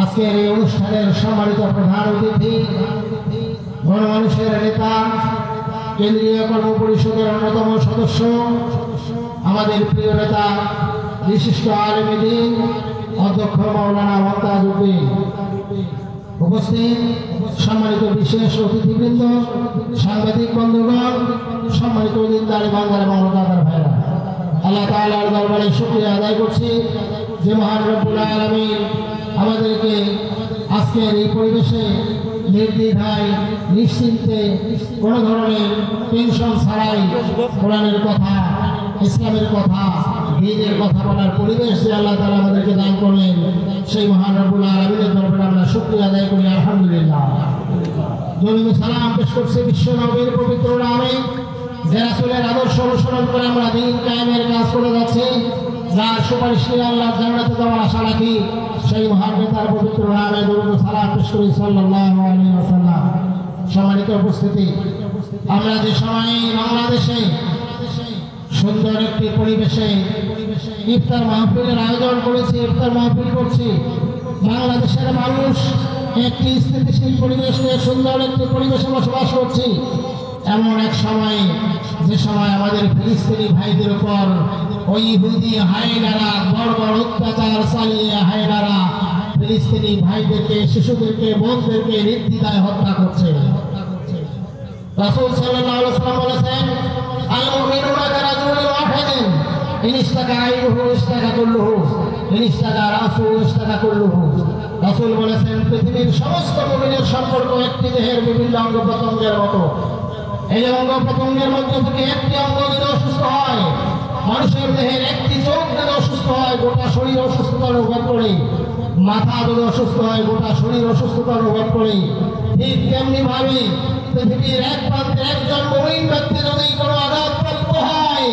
আজকের এই অনুষ্ঠানের সম্মানিত প্রধান অতিথি, গণমানুষের নেতা, কেন্দ্রীয় কর্ম পরিষদের অন্যতম সদস্য, আমাদের প্রিয় নেতা, বিশিষ্ট আলেমে দ্বীন অধ্যক্ষ মাওলানা মমতাজ উদ্দিন, উপস্থিত সম্মানিত বিশেষ অতিথিবৃন্দ, সাংবাদিক বন্ধুগণ, সম্মানিত দিনদার বাংলার মানবতার ভাইরা, আল্লাহ তাআলার দরবারে শুকরিয়া আদায় করছি যে মহান রব্বুল আলামিন আমাদেরকে আজকের এই পরিবেশে নির্দ্বিধায় নিশ্চিন্তে কোনো ধরনের টেনশন ছাড়াই কোরআনের কথা, ইসলামের কথা, দ্বীনের কথা বলার পরিবেশ যে আল্লাহ তাআলা আমাদেরকে দান করলেন, সেই মহান রব্বুল আলামিনের দরবারে আমরা শুকরিয়া আদায় করি আলহামদুলিল্লাহ। জমিনে সালাম পেশ করছে বিশ্ব নবীর পবিত্র নামে, যে রাসূলের আদর্শ অনুসরণ করে আমরা দ্বীন কায়েমের কাজ করে যাচ্ছি, যার সুপারিশ নিয়ে আল্লাহ জান্নাতে যাওয়ার আশা রাখি, সেই মহান নেতার পবিত্র নামে দরুদ ও সালাম পেশ করি সাল্লাল্লাহু আলাইহি ওয়াসাল্লাম। সম্মানিত উপস্থিতি, আমরা যে সময়ে বাংলাদেশে সুন্দর একটি পরিবেশে ইফতার মাহফিলের আয়োজন করেছি, ইফতার মাহফিল করছি, বাংলাদেশের মানুষ একটি স্থিতিশীল পরিবেশ নিয়ে সুন্দর একটি পরিবেশে বসবাস করছি, এমন এক সময়ে যে সময় আমাদের ফিলিস্তিনি ভাইদের উপর ওই ইহুদি হায়নারা বর্বর অত্যাচার চালিয়ে হায়নারা ফিলিস্তিনি ভাইদেরকে, শিশুদেরকে, বোনদেরকে নির্দ্বিধায় হত্যা করছে। রাসূল সাল্লাল্লাহু আলাইহি ওয়াসাল্লাম বলেছেন, আল মুমিনুনা কারাজুলিন ওয়াহিদিন ইন ইশতাকা আইনুহু ইশতাকা কুল্লুহু ইন ইশতাকা রাসুহু ইশতাকা কুল্লুহু। রাসূল বলেছেন, পৃথিবীর সমস্ত মুমিনের সম্পর্ক একটি দেহের বিভিন্ন অঙ্গ প্রত্যঙ্গের মতো। এই অঙ্গ প্রত্যঙ্গের মধ্যে থেকে একটি অঙ্গ যদি অসুস্থ হয়, মানুষের দেহের একটি চোখ যদি অসুস্থ হয়, গোটা শরীর অসুস্থতা অনুভব করে। মাথা যদি অসুস্থ হয়, গোটা শরীর অসুস্থতা অনুভব করে। ঠিক তেমনি ভাবে পৃথিবীর এক প্রান্তে একজন মুমিন ব্যক্তি যদি কোনো আঘাতপ্রাপ্ত হয়,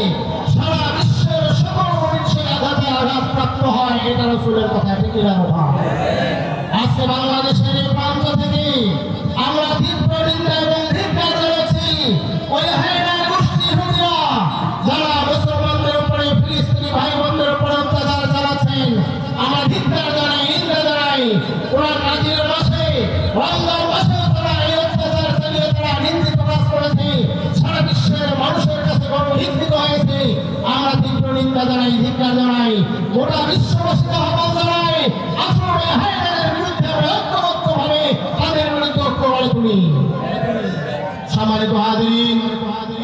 সারা বিশ্বের সকল মুমিন সেই আঘাতে আঘাতপ্রাপ্ত হয়। এটা রাসূলের কথা, ঠিক না কথা? আজকে বাংলাদেশের এই প্রান্ত থেকে আমরা তীব্র নিন্দা এবং ধিক্কার জানাচ্ছি ওই হায়নার গোষ্ঠী ইহুদিরা যারা মুসলমানদের উপরে, ফিলিস্তিনি ভাই বোনদের উপরে অত্যাচার চালাচ্ছেন। আমরা ধিক্কার জানাই, নিন্দা জানাই। কোরআন নাজিলের মাসে, রমজান মাসেও তারা এই অত্যাচার চালিয়ে তারা নিন্দিত কাজ করেছে, সারা বিশ্বের মানুষের কাছে গর্বহিত হয়েছে। আমরা তীব্র নিন্দা জানাই, ধিক্কার জানাই, গোটা বিশ্ববাসীকে আহ্বান জানাই, আসলে হায়নাদের বিরুদ্ধে আমরা ঐক্যবদ্ধভাবে তাদের বিরুদ্ধে ঐক্য গড়ে তুলি। সম্মানিত হাজিরিন,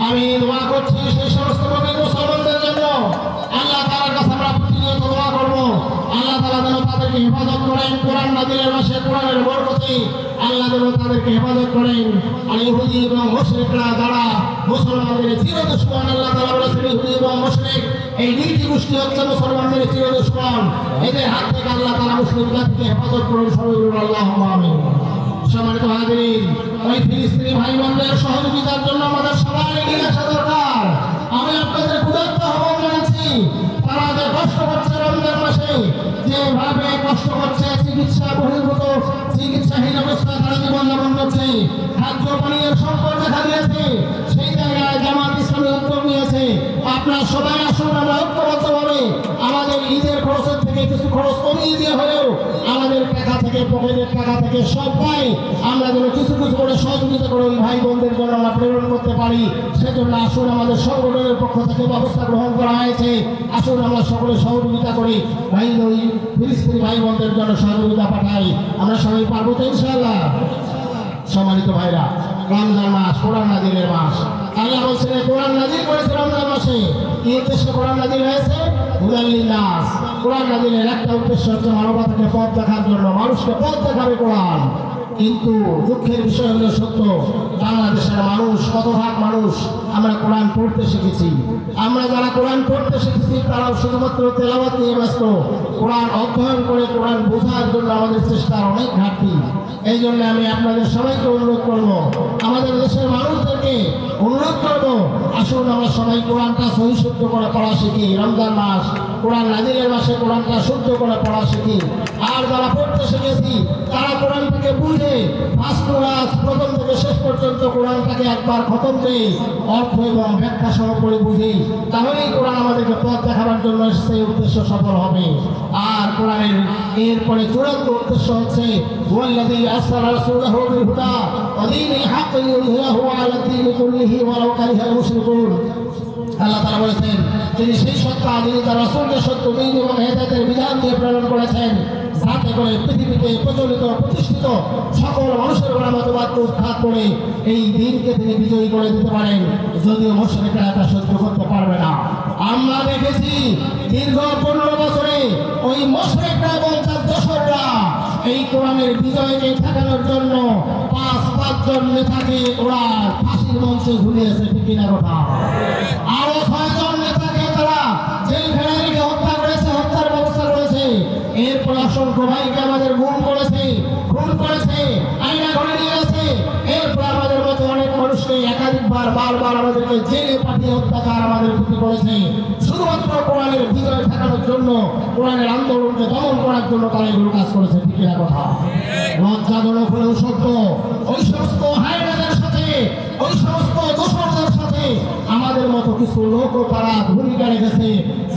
আমি দোয়া করছি সেই সমস্ত মুমিন মুসলমানদের জন্য। আল্লাহ তাআলার কাছে আমরা প্রতিনিয়ত দোয়া করব, আল্লাহ তাআলা যেন তাদেরকে হেফাজত করেন। কোরআন নাজিলের মাসে কোরআনের বরকতে আল্লাহ যেন তাদেরকে হেফাজত করেন। আর ইহুদি এবং মুশরিকরা যারা মুসলমানদের চির দুশমন, আল্লাহ তাআলা বলেছেন ইহুদি এবং মুশরিক এই দুইটি গোষ্ঠী হচ্ছে মুসলমানদের চির দুশমন। এদের হাত থেকে আল্লাহ তাআলা মুসলিম জাতিকে হেফাজত করুন। সবাই বলুন আল্লাহুম্মা আমিন। সম্মানিত হাজিরিন, ওই ফিলিস্তিনি ভাই বোনদের সহযোগিতার জন্য আমাদের সবাই এগিয়ে আসা দরকার। আমি আপনাদের ক্ষুধার্ত আহ্বান জানাচ্ছি, তারা যে কষ্ট করছে রমজান মাসে, যেভাবে কষ্ট করছে, চিকিৎসা বহির্ভূত, চিকিৎসাহীন অবস্থায় তারা জীবনযাপন করছে, খাদ্য পানীয়ের সংকট দেখা দিয়েছে, সেই জায়গায় জামাত ইসলামী উদ্যোগ নিয়েছে। আপনারা সবাই আসুন, আমরা ঐক্যবদ্ধভাবে আমাদের ঈদের খরচের থেকে কিছু খরচ কমিয়ে দিয়ে হলেও আমাদের টাকা থেকে, পকেটের টাকা থেকে সবাই আমরা যেন কিছু কিছু করে সহযোগিতা করে ওই ভাই বোনদের জন্য আমরা প্রেরণ করতে পারি। সেজন্য আসুন, আমাদের সংগঠনের পক্ষ থেকে ব্যবস্থা গ্রহণ করা হয়েছে। আসুন আমরা সকলে সহযোগিতা করি, ভাই ওই ফিলিস্তিনি ভাই বোনদের জন্য সহযোগিতা পাঠাই। আমরা সবাই পারবো তো ইনশাআল্লাহ? সম্মানিত ভাইরা, রমজান মাস কোরআন নাজিলের মাস। আল্লাহ বলছেন কোরআন নাজিল করেছে রমজান মাসে। কি উদ্দেশ্যে কোরআন নাজিল হয়েছে? হুদাল লিন্নাস। কোরআন নাজিলের একটা উদ্দেশ্য হচ্ছে মানবতাকে পথ দেখার জন্য, মানুষকে পথ দেখাবে কোরআন। কিন্তু দুঃখের বিষয় হলো সত্য, বাংলাদেশের মানুষ, শতভাগ মানুষ আমরা কোরআন পড়তে শিখেছি। আমরা যারা কোরআন পড়তে শিখেছি তারাও শুধুমাত্র তেলাওয়াত নিয়ে ব্যস্ত। কোরআন অধ্যয়ন করে কোরআন বোঝার জন্য আমাদের চেষ্টার অনেক ঘাটতি। এই জন্য আমি আপনাদের সবাইকে অনুরোধ করব, আমাদের দেশের মানুষদেরকে অনুরোধ করব, আসুন আমরা সবাই কোরআনটা সহি শুদ্ধ করে পড়া শিখি। রমজান মাস, কোরআন নাজিলের মাসে কোরআনটা শুদ্ধ করে পড়া শিখি। আর যারা পড়তে শিখেছি তারা কোরআনটাকে বুঝে ফার্স্ট ক্লাস প্রথম থেকে শেষ পর্যন্ত কোরআনটাকে একবার খতম করে অর্থ এবং ব্যাখ্যা সহ করে বুঝি, তাহলেই কোরআন আমাদেরকে পথ দেখাবার জন্য সেই উদ্দেশ্য সফল হবে। আর কোরআনের এরপরে চূড়ান্ত উদ্দেশ্য হচ্ছে ওয়াল্লাযী আরসালা রাসূলাহু বিল হুদা ওয়া দীনিল হক লিইয়ুযহিরাহু আলা দীনি কুল্লিহি ওয়ালাউ কারিহাল মুশরিকুন। আল্লাহ তাআলা বলেছেন, তিনি সেই সত্তা, যিনি তার রাসূলকে সত্য দিন এবং হেদায়েতের বিধান দিয়ে প্রেরণ করেছেন, যাতে করে পৃথিবীতে প্রচলিত প্রতিষ্ঠিত সকল মানুষের উপর মতবাদকে উৎখাত করে এই দিনকে তিনি বিজয়ী করে দিতে পারেন। যদিও মুশরিকরা এটা সহ্য করতে পারবে না। আমরা দেখেছি দীর্ঘ 15 বছরে ওই মুশরিকরা এবং তার দোসররা এই কোরআনের বিজয়কে ঠেকানোর জন্য 5-5 জন নেতাকে ওরা ফাঁসির মঞ্চে ঝুলিয়েছে, ঠিক কিনা কথা? আরো 6 জন নেতাকে তারা জেলখানায় রেখে হত্যা করেছে, হত্যার ব্যবস্থা করেছে। এরপর অসংখ্য ভাইকে আমাদের খুন করেছে, আইনা ঘরে নিয়ে গেছে। এরপর আমাদের মতো অনেক মানুষকে একাধিকবার বারবার আমাদেরকে জেলে পাঠিয়ে অত্যাচার আমাদের প্রতি করেছে। শুধুমাত্র কোরআনের বিজয় ঠেকানোর জন্য, কোরআনের আন্দোলনকে দমন করার জন্য তারা এগুলো কাজ করেছে। ঠিক না কথা? লজ্জাজনক হলেও সত্য, ওই সমস্ত হায়নাদের সাথে, ওই সমস্ত দোষরদের সাথে আমাদের মতো কিছু লোকও তারা ভূমিকা রেখেছে,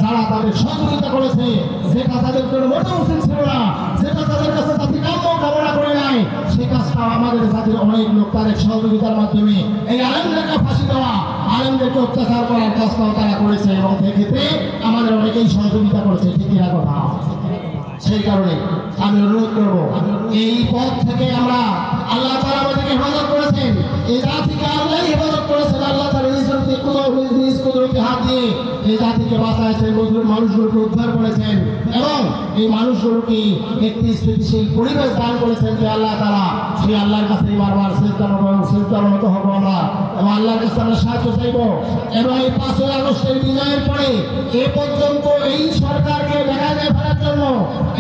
যারা তাদের সহযোগিতা করেছে, যেটা তাদের জন্য মোটেও উচিত ছিল না, যেটা তাদের কাছে জাতি কাম্য কামনা করে নাই, সেই কাজটা আমাদের জাতির অনেক লোক তাদের সহযোগিতার মাধ্যমে এই আলেমদেরকে ফাঁসি দেওয়া, আলেমদেরকে অত্যাচার করার কাজটাও তারা করেছে এবং সেক্ষেত্রে আমাদের অনেকেই সহযোগিতা করেছে। ঠিক না কথা? সেই কারণে আমি অনুরোধ করব, এই পথ থেকে আমরা, আল্লাহ তাআলা আমাদেরকে হেফাজত করেছেন, এই জাতিকে আল্লাহ হেফাজত করেছেন, আল্লাহ তাআলা নিজ কুদরতি হাত দিয়ে এই জাতিকে বাঁচাইছেন, মানুষগুলোকে উদ্ধার করেছেন এবং এই মানুষগুলোকে একটি স্থিতিশীল পরিবেশ দান করেছেন যে আল্লাহ তাআলা সেই আল্লাহর কাছে বারবার সিজদারত হব আমরা এবং আল্লাহর কাছে আমরা সাহায্য চাইব। এবং এই 5ই আগস্টের বিজয়ের পরে এ পর্যন্ত এই সরকারকে দেখা যায় ফেলার জন্য,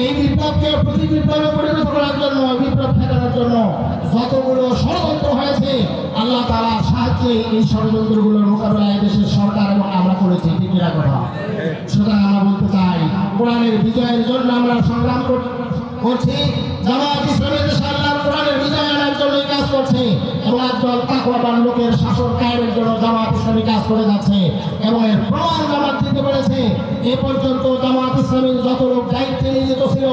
এই বিপ্লবকে প্রতিবিপ্লবে পরিণত করার জন্য, বিপ্লব ঠেকানোর জন্য যতগুলো ষড়যন্ত্র হয়েছে, আল্লাহ তাআলার সাহায্যে এই ষড়যন্ত্রগুলোর মোকাবেলায় দেশের সরকার এবং আমরা করেছি। ঠিক না কথা? সুতরাং আমরা বলতে চাই, কোরআনের বিজয়ের জন্য আমরা সংগ্রাম করছি। জামাত ইসলামী দেশে আল্লাহর কোরআনের বিজয় আনার জন্য কাজ করছে এবং একদল তাকওয়াবান লোকের শাসন কায়েমের জন্য জামাত ইসলামী কাজ করে যাচ্ছে এবং এর প্রমাণ জামাত দিতে পেরেছে। এ পর্যন্ত জামাত ইসলামীর যত লোক দায়িত্বে নিয়োজিত ছিল,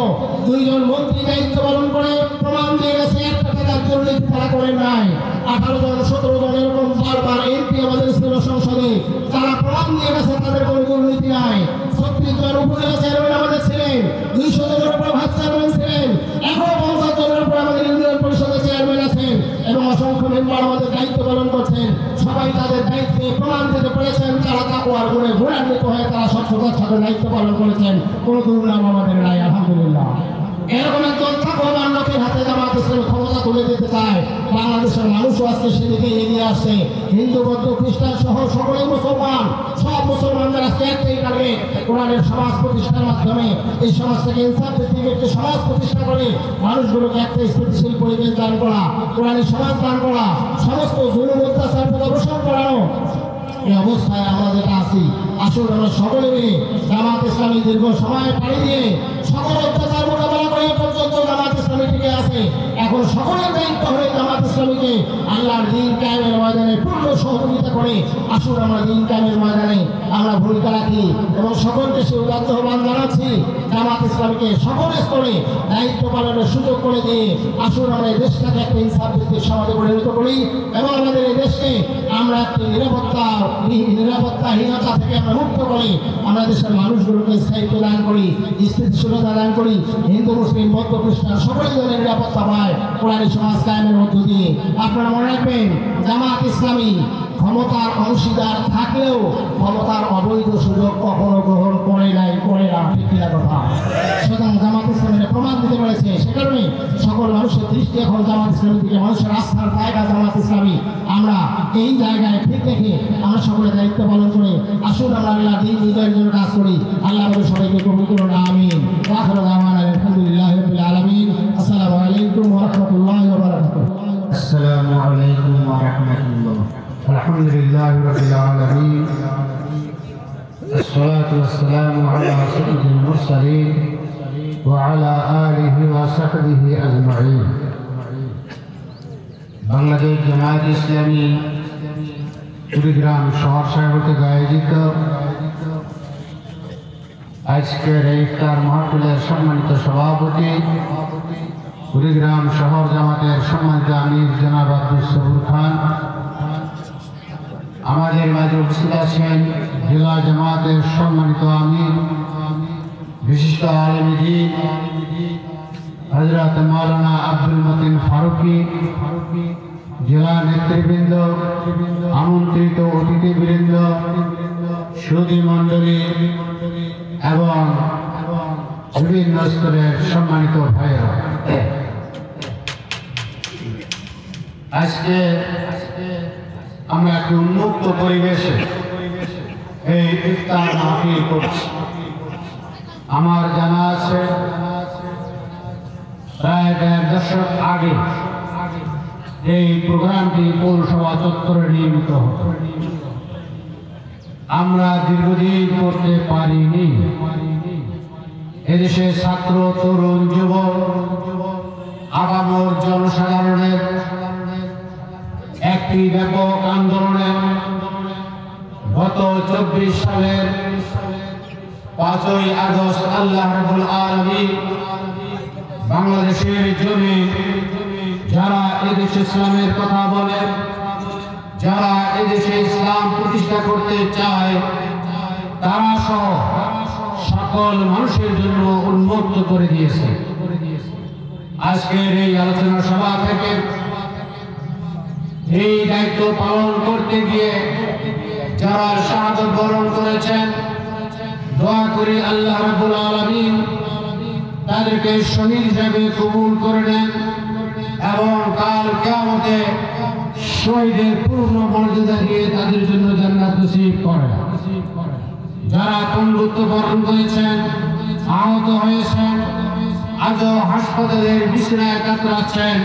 2 জন মন্ত্রী দায়িত্ব পালন করে প্রমাণ দিয়ে গেছে একটা টাকার দুর্নীতি তারা করে নাই। 18 জন 17 জন এরকম বারবার এমপি আমাদের ছিল সংসদে, তারা প্রমাণ দিয়ে গেছে তাদের কোনো দুর্নীতি নাই। 36 জন উপজেলা চেয়ারম্যান আমাদের ছিলেন, 200 জনের উপর ভাইস চেয়ারম্যান ছিলেন, এখন 50 জনের উপর আমাদের ইউনিয়ন পরিষদের চেয়ারম্যান আছেন এবং অসংখ্য মেম্বার আমাদের দায়িত্ব পালন করছেন। সবাই তাদের দায়িত্বে প্রমাণ দিতে পেরেছেন, তারা তাকওয়ার গুণে গুণান্বিত হয়ে তারা স্বচ্ছতার সাথে দায়িত্ব পালন করেছেন। কোনো দুর্নাম আমাদের নাই, আলহামদুলিল্লাহ। এরকম একজন তাকওয়াবান লোকের হাতে জামাত ইসলামী ক্ষমতা তুলে দিতে চায়। বাংলাদেশের মানুষও আজকে সেদিকে এগিয়ে আসছে। হিন্দু, বৌদ্ধ, খ্রিস্টান সহ সকলেই মুসলমান, সব মুসলমানদের আজকে একটাই টার্গেট, কোরআনের সমাজ প্রতিষ্ঠার মাধ্যমে এই সমাজ থেকে ইনসাফ ভিত্তিক একটি সমাজ প্রতিষ্ঠা করে মানুষগুলোকে একটা স্থিতিশীল পরিবেশ দান করা, কোরআনের সমাজ দান করা, সমস্ত জুলুম অত্যাচার অবসান করানো। এই অবস্থায় আমরা যেটা আছি, আসলে আমরা সকলে মিলে জামাত ইসলামী দীর্ঘ সময় পাড়ি দিয়ে সকল অত্যাচার মোকাবেলা করে পর্যন্ত জামাত ইসলামী টিকে আছে। এখন সকলের দায়িত্ব হয়ে জামাত ইসলামীকে আল্লাহর দ্বীন কায়েমের ময়দানে পূর্ণ সহযোগিতা করে আসুন আমরা দ্বীন কায়েমের ময়দানে আমরা ভূমিকা রাখি এবং সকলকে সে উদাত্ত আহ্বান জানাচ্ছি, জামাত ইসলামীকে সকল স্তরে দায়িত্ব পালনের সুযোগ করে দিয়ে আসুন আমরা এই দেশটাকে একটা ইনসাফ ভিত্তিক সমাজে পরিণত করি এবং আমাদের এই দেশকে আমরা একটি নিরাপত্তাহীনতা থেকে আমরা মুক্ত করি, আমরা দেশের মানুষগুলোকে স্থায়িত্ব দান করি, স্থিতিশীলতা দান করি, হিন্দু, মুসলিম, বৌদ্ধ, খ্রিস্টান সকলেই যেন নিরাপত্তা পায় কোরআনী সমাজ কায়েমের মধ্য দিয়ে। আপনারা মনে রাখবেন, জামাত ইসলামী ক্ষমতার অংশীদার থাকলেও ক্ষমতার অবৈধ সুযোগ কখনো গ্রহণ করে নাই, করে না। ঠিক না কথা? সুতরাং জামাত ইসলামীর প্রমাণ দিতে পেরেছে। সে কারণে সকল মানুষের দৃষ্টি এখন জামাত ইসলামীর দিকে, মানুষের আস্থার জায়গা জামাত ইসলামী। আমরা এই জায়গায় ঠিক রেখে আমরা সকলে দায়িত্ব পালন করে আসুন আমরা আল্লাহ দ্বীন বিজয়ের জন্য কাজ করি। আল্লাহ আমাদের সবাইকে কবুল করুন, আমিন। ওয়া আখিরু দাওয়ানা আলহামদুলিল্লাহি রাব্বিল আলামিন। আসসালামু আলাইকুম ওয়া রাহমাতুল্লাহি ওয়া বারাকাতুহু। السلام عليكم ورحمة الله. الحمد لله رب العالمين، الصلاة والسلام على سيد المرسلين وعلى آله وصحبه أجمعين. বাংলাদেশ জামায়াত ইসলামী কুড়িগ্রাম শহর সাহেবকে আয়োজিত আজকের ইফতার মাহফিলের সম্মানিত সভাপতি, কুড়িগ্রাম শহর জামাতের সম্মানিত আমির জনাব আব্দুল সবুর খান, আমাদের মাঝে উপস্থিত আছেন জেলা জামাতের সম্মানিত আমির বিশিষ্ট আলেম দ্বীন হযরত মাওলানা আব্দুল মতিন ফারুকী, জেলা নেতৃবৃন্দ, আমন্ত্রিত অতিথিবৃন্দ, সুধী মণ্ডলী এবং বিভিন্ন স্তরের সম্মানিত ভাইয়েরা, আজকে আমরা একটি উন্মুক্ত পরিবেশে এই ইফতার মাহফিল করছি। আমার জানা আছে প্রায় 1.5 দশক আগে এই প্রোগ্রামটি পৌরসভা চত্বরে নিয়মিত হতো। আমরা দীর্ঘদিন করতে পারিনি। এদেশে ছাত্র, তরুণ, যুবক, আগামর জনসাধারণের একটি ব্যাপক আন্দোলনে গত 24 সালের 5ই আগস্ট আল্লাহ রাব্বুল আলামিন বাংলাদেশের জমি যারা এদেশে ইসলামের কথা বলে, যারা এদেশে ইসলাম প্রতিষ্ঠা করতে চায়, তারা সহ সকল মানুষের জন্য উন্মুক্ত করে দিয়েছে। আজকের এই আলোচনা সভা থেকে এই দায়িত্ব পালন করতে গিয়ে যারা শাহাদাত বরণ করেছেন, দোয়া করি আল্লাহ রাব্বুল আলামিন তাদেরকে শহীদ হিসেবে কবুল করে নেন এবং কাল কিয়ামতে শহীদের পূর্ণ মর্যাদা দিয়ে তাদের জন্য জান্নাত নসিব করেন। যারা পঙ্গুত্ব বরণ করেছেন, আহত হয়েছেন, আজও হাসপাতালের বিছানায় কাতরাচ্ছেন,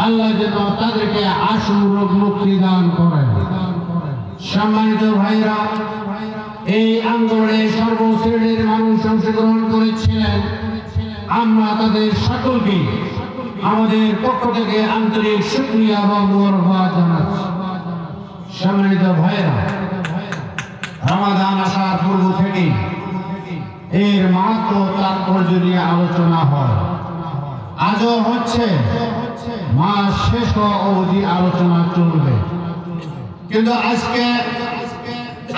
আল্লাহ যেন তাদেরকে আশু রোগ মুক্তি দান করেন। সম্মানিত ভাইরা, এই আন্দোলনে সর্বশ্রেণীর মানুষ অংশগ্রহণ করেছিলেন। আমরা তাদের সকলকে আমাদের পক্ষ থেকে আন্তরিক শুকরিয়া এবং মোবারকবাদ জানাচ্ছি। সম্মানিত ভাইরা, রমাদান আসার পূর্ব থেকে এর মাহাত্ম তাৎপর্য নিয়ে আলোচনা হয়, আজও হচ্ছে, মাস শেষ হওয়া অবধি আলোচনা চলবে। কিন্তু আজকে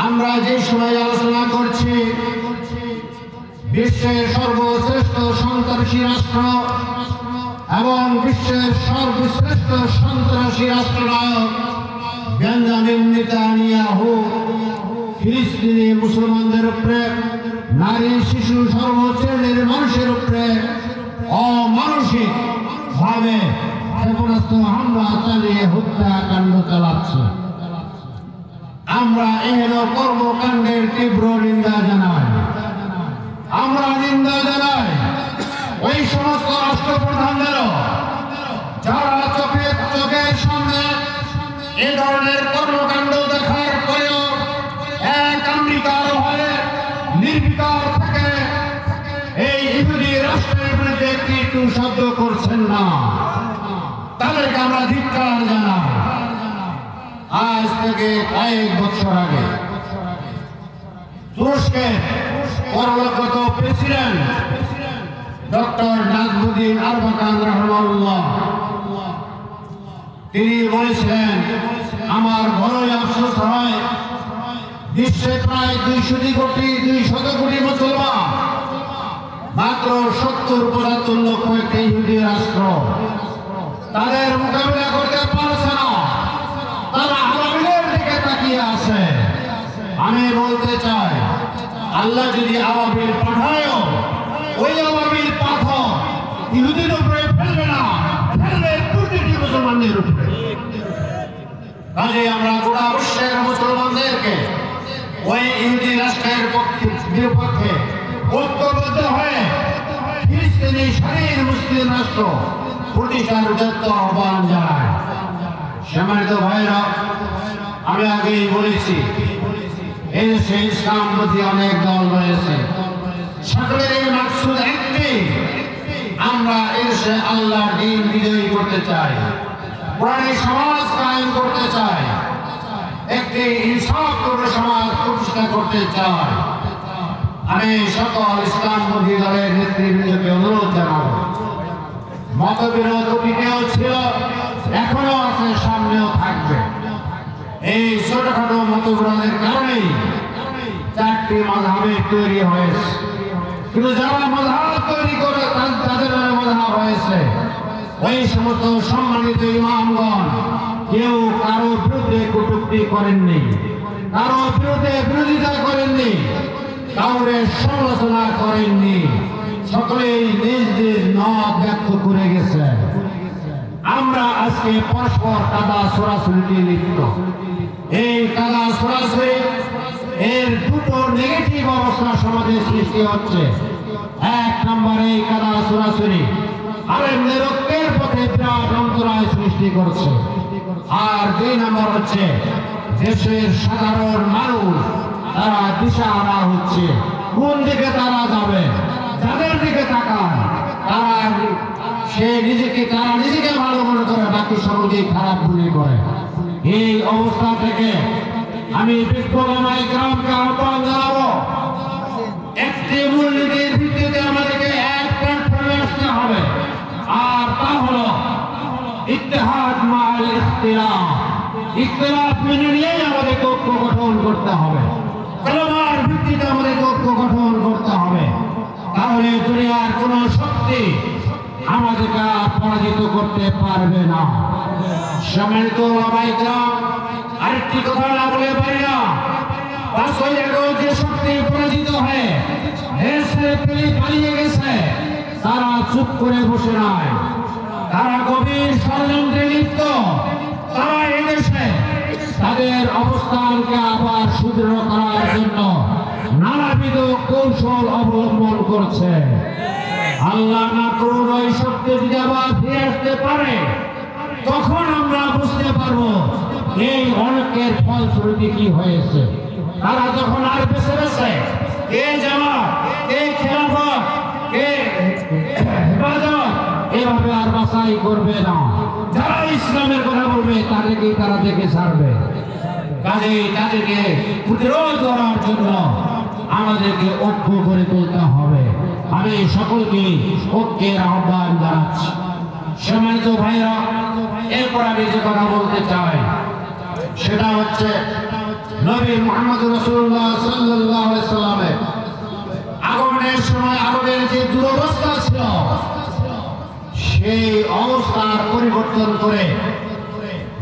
আমরা যে সময় আলোচনা করছি, বিশ্বের সর্বশ্রেষ্ঠ সন্ত্রাসী রাষ্ট্র এবং বিশ্বের সর্বশ্রেষ্ঠ সন্ত্রাসী রাষ্ট্রনায়ক বেঞ্জামিন নেতানিয়াহু ফিলিস্তিনি মুসলমানদের উপরে, নারী, শিশু, সর্বশ্রেণীর মানুষের উপরে অমানসিক ভাবে ক্ষেপণাস্ত্র হামলা চালিয়ে হত্যাকাণ্ড চালাচ্ছে। আমরা এহেন কর্মকাণ্ডের তীব্র নিন্দা জানাই। আমরা নিন্দা জানাই ওই সমস্ত রাষ্ট্রপ্রধানদেরও যারা চোখের সামনে এ ধরনের কর্মকাণ্ড দেখার পরেও এক আমেরিকার হয়ে নির্বিকার থেকে এই ইহুদি রাষ্ট্রের বিরুদ্ধে একটু শব্দ করছেন না, তাদেরকে আমরা ধিক্কার জানাই। আজ থেকে কয়েক বছর আগে তুরস্কের পরলোকগত প্রেসিডেন্ট ডক্টর নাজমুদ্দিন আরবাকান রাহমাহুল্লাহ তিনি বলেছিলেন, আমার বড়ই আফসোস হয়, বিশ্বে প্রায় 200 কোটি মুসলমান, মাত্র 70-75 লক্ষ একটি ইহুদি রাষ্ট্র, তাদের মোকাবিলা করতে পারছে না, তারা আবাবিলের দিকে তাকিয়ে আছে। আমি বলতে চাই, আল্লাহ যদি আবাবিল পাঠায়, ওই আবাবিল পাথর ইহুদির উপরে ফেলবে না, ফেলবে প্রতিটি মুসলমানদের উপরে। কাজে আমরা গোটা বিশ্বের মুসলমানদেরকে ওই ইহুদি রাষ্ট্রের বিপক্ষে ঐক্যবদ্ধ হয়ে ফিলিস্তিনি স্বাধীন মুসলিম রাষ্ট্র প্রতিষ্ঠার উদ্যত আহ্বান জানায়। সম্মানিত ভাইরা, আমি আগেই বলেছি, এদেশে ইসলাম প্রতি অনেক দল রয়েছে, সকলের এই মাকসুদ একটি, আমরা এদেশে আল্লাহর দ্বীন বিজয়ী করতে চাই, কোরআনী সমাজ কায়েম করতে চাই, একটি ইনসাফপূর্ণ সমাজ প্রতিষ্ঠা করতে চাই। আমি সকল ইসলামপন্থী দলের নেতৃবৃন্দকে অনুরোধ জানাবো, মতবিরোধ অতীতেও ছিল, এখনো আছে, সামনেও থাকবে। এই ছোটখাটো মতবিরোধের কারণেই 4টি মাযহাবের তৈরি হয়েছে, কিন্তু যারা মাযহাব তৈরি করে তাদের মাযহাব হয়েছে, ওই সমস্ত সম্মানিত ইমামগণ কেউ কারো বিরুদ্ধে কটূক্তি করেননি, কারো বিরুদ্ধে বিরোধিতা করেননি, কাউরে সমালোচনা করেননি, সকলেই নিজ নিজ মত ব্যক্ত করে গেছে। আমরা আজকে পরস্পর কাদা ছোড়াছুড়িতে লিপ্ত। এই কাদা ছোড়াছুড়ি এর দুটো নেগেটিভ অবস্থা সমাজে সৃষ্টি হচ্ছে। 1 নম্বরে এই কাদা ছোড়াছুড়ি আলেমদের ঐক্যের পথে বিরাট অন্তরায় সৃষ্টি করছে, আর 2 নম্বর হচ্ছে দেশের সাধারণ মানুষ তারা দিশাহারা হচ্ছে, কোন দিকে তারা যাবে। যাদের দিকে তাকান তারা নিজেকে ভালো মনে করে, বাকি সকলকে খারাপ মনে করে। এই অবস্থা থেকে আমি বিপ্লবী গ্রামকে আহ্বান জানাবো, একটি মূলনীতির ভিত্তিতে আমাদেরকে এক প্ল্যাটফর্মে আসতে হবে, আর তা হলো ইত্তেহাদ মাল ইখতিলাফ। ইখতিলাফ মেনে নিয়েই আমাদেরকে ঐক্য গঠন করতে হবে, কালেমার ভিত্তিতে আমাদেরকে ঐক্য গঠন করতে হবে। তাহলে দুনিয়ার কোন শক্তি আমাদেরকে পরাজিত করতে পারবে না। সম্মানিত ওলামায়ে কেরাম, আরেকটি কথা না বলে পারি না, যে শক্তি পরাজিত হয়ে দেশে পালিয়ে গেছে তারা চুপ করে বসে নাই, তারা গভীর ষড়যন্ত্রে লিপ্ত। তারা এদেশে তাদের অবস্থানকে আবার সুদৃঢ় করার জন্য নানাবিধ কৌশল অবলম্বন করছে। আল্লাহ না করুন ওই শক্তি যদি আবার ফিরে আসতে পারে, তখন আমরা বুঝতে পারবো এই অনেকের ফলশ্রুতি কি হয়েছে। তারা যখন আর বেছে বেছে কে জামাত, কে খেলাফত, কে হেফাজত, এভাবে আর বাছাই করবে না। যারা ইসলামের কথা বলবে তাদেরকেই তারা দেখে ছাড়বে। কাজেই তাদেরকে প্রতিরোধ করার জন্য আমাদেরকে ঐক্য করে তুলতে হবে। আমি সকলকে ঐক্যের আহ্বান জানাচ্ছি। সম্মানিত ভাইরা, এরপর আমি যে কথা বলতে চাই সেটা হচ্ছে নবী মুহাম্মদ রাসূলুল্লাহ সাল্লাল্লাহু আলাইহি সাল্লামের আগমনের সময় আরবের যে দুরবস্থা ছিল, সেই অবস্থার পরিবর্তন করে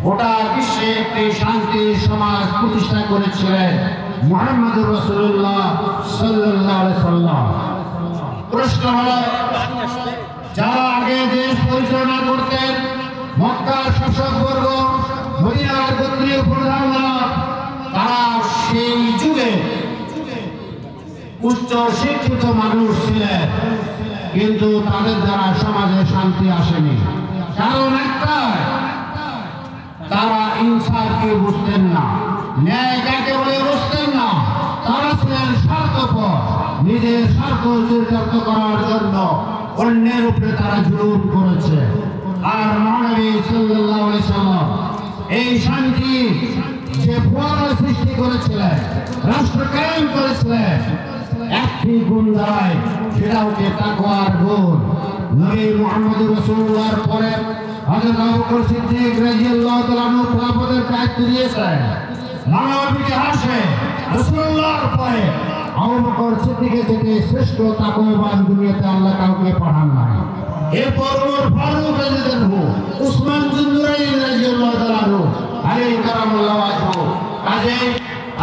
গোটা বিশ্বে একটি শান্তির সমাজ প্রতিষ্ঠা করেছিলেন মুহাম্মদ রাসূলুল্লাহ সাল্লাল্লাহু আলাইহি সাল্লাম। প্রশ্ন হলো, যারা আগে দেশ পরিচালনা করতেন, মক্কার শাসকবর্গ, মদিনার গোত্রীয় প্রধানরা, তারা সেই যুগে উচ্চ শিক্ষিত মানুষ ছিলেন, কিন্তু তাদের দ্বারা সমাজে শান্তি আসেনি। কারণ একটাই, তারা ইনসাফকে বুঝতেন না, ন্যায় কাকে বলে বুঝতেন না। তারা ছিলেন স্বার্থপর, নিজের স্বার্থ চরিতার্থ করার জন্য অন্যের উপরে তারা জুলুম করেছে। আর মহানবী সাল্লাল্লাহু আলাইহি সাল্লাম এই শান্তি যে ফোয়ারা সৃষ্টি করেছিলেন, রাষ্ট্র কায়েম করেছিলেন, একটি গুণ দ্বারাই, সেটা হচ্ছে তাকওয়ার গুণ। নবী মুহাম্মদ রাসূলুল্লাহর পরে হযরত আবু বকর সিদ্দিক রাদিয়াল্লাহু তাআলা আনহু খেলাফতের দায়িত্ব দিয়েছেন। মানব ইতিহাসে রাসূলুল্লাহর পরে আবু বকর সিদ্দিকের থেকে শ্রেষ্ঠ তাকওয়াবান দুনিয়াতে আল্লাহ কাউকে পাঠান নাই। এরপর ওমর ফারুক রাদিয়াল্লাহু আনহু, উসমান যুননুরাইন রাদিয়াল্লাহু তাআলা আনহু, আলী কারামাল্লাহু ওয়াজহু। কাজেই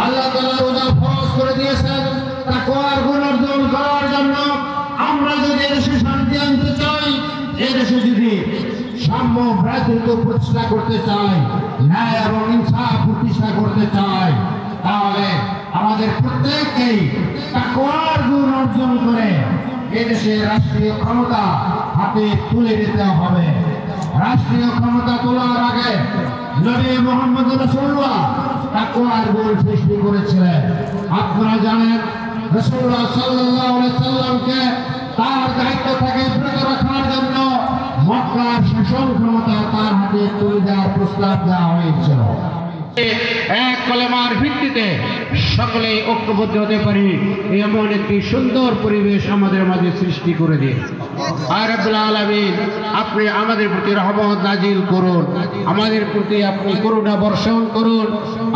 আল্লাহ তাআলা ওনার ফরজ করে দিয়েছেন তাকওয়ার গুণ অর্জন করার জন্য। আমরা যদি এদেশে শান্তি আনতে চাই, এদেশে যদি সাম্য ভ্রাতৃত্ব প্রতিষ্ঠা করতে চাই, ন্যায় এবং ইনসাফ প্রতিষ্ঠা করতে চাই, তাহলে আমাদের প্রত্যেককেই তাকওয়ার গুণ অর্জন করে এদেশে রাষ্ট্রীয় ক্ষমতা হাতে তুলে নিতে হবে। রাষ্ট্রীয় ক্ষমতা তোলার আগে নবী মুহাম্মদ রাসূলুল্লাহ তাকওয়ার গুণ সৃষ্টি করেছিলেন। আপনারা জানেন, রাসূলুল্লাহ সাল্লাল্লাহু আলাইহি সাল্লামকে তার দায়িত্ব থেকে বিরত রাখার জন্য মক্কার শাসন ক্ষমতা তার হাতে তুলে দেওয়ার প্রস্তাব দেওয়া হয়েছিল। এক কলেমার ভিত্তিতে সকলে ঐক্যবদ্ধ হতে পারি, এমন একটি সুন্দর পরিবেশ আমাদের মাঝে সৃষ্টি করে দিন। আর রব্বুল আলামিন, আপনি আমাদের প্রতি রহমত নাজিল করুন, আমাদের প্রতি আপনি করুণা বর্ষণ করুন।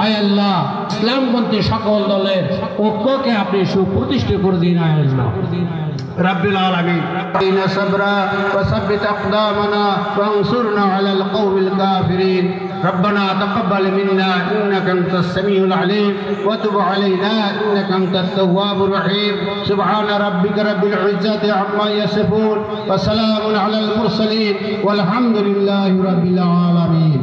আয় আল্লাহ, ইসলামপন্থী সকল দলের ঐক্যকে আপনি সুপ্রতিষ্ঠিত করে দিন। আয় আল্লাহ رب العالمين إن صبرا وثبت أقدامنا وانصرنا على القوم الكافرين. ربنا تقبل منا إنك أنت السميع العليم وتب علينا إنك أنت التواب الرحيم. سبحان ربك رب العزة عما يصفون وسلام على المرسلين والحمد لله رب العالمين.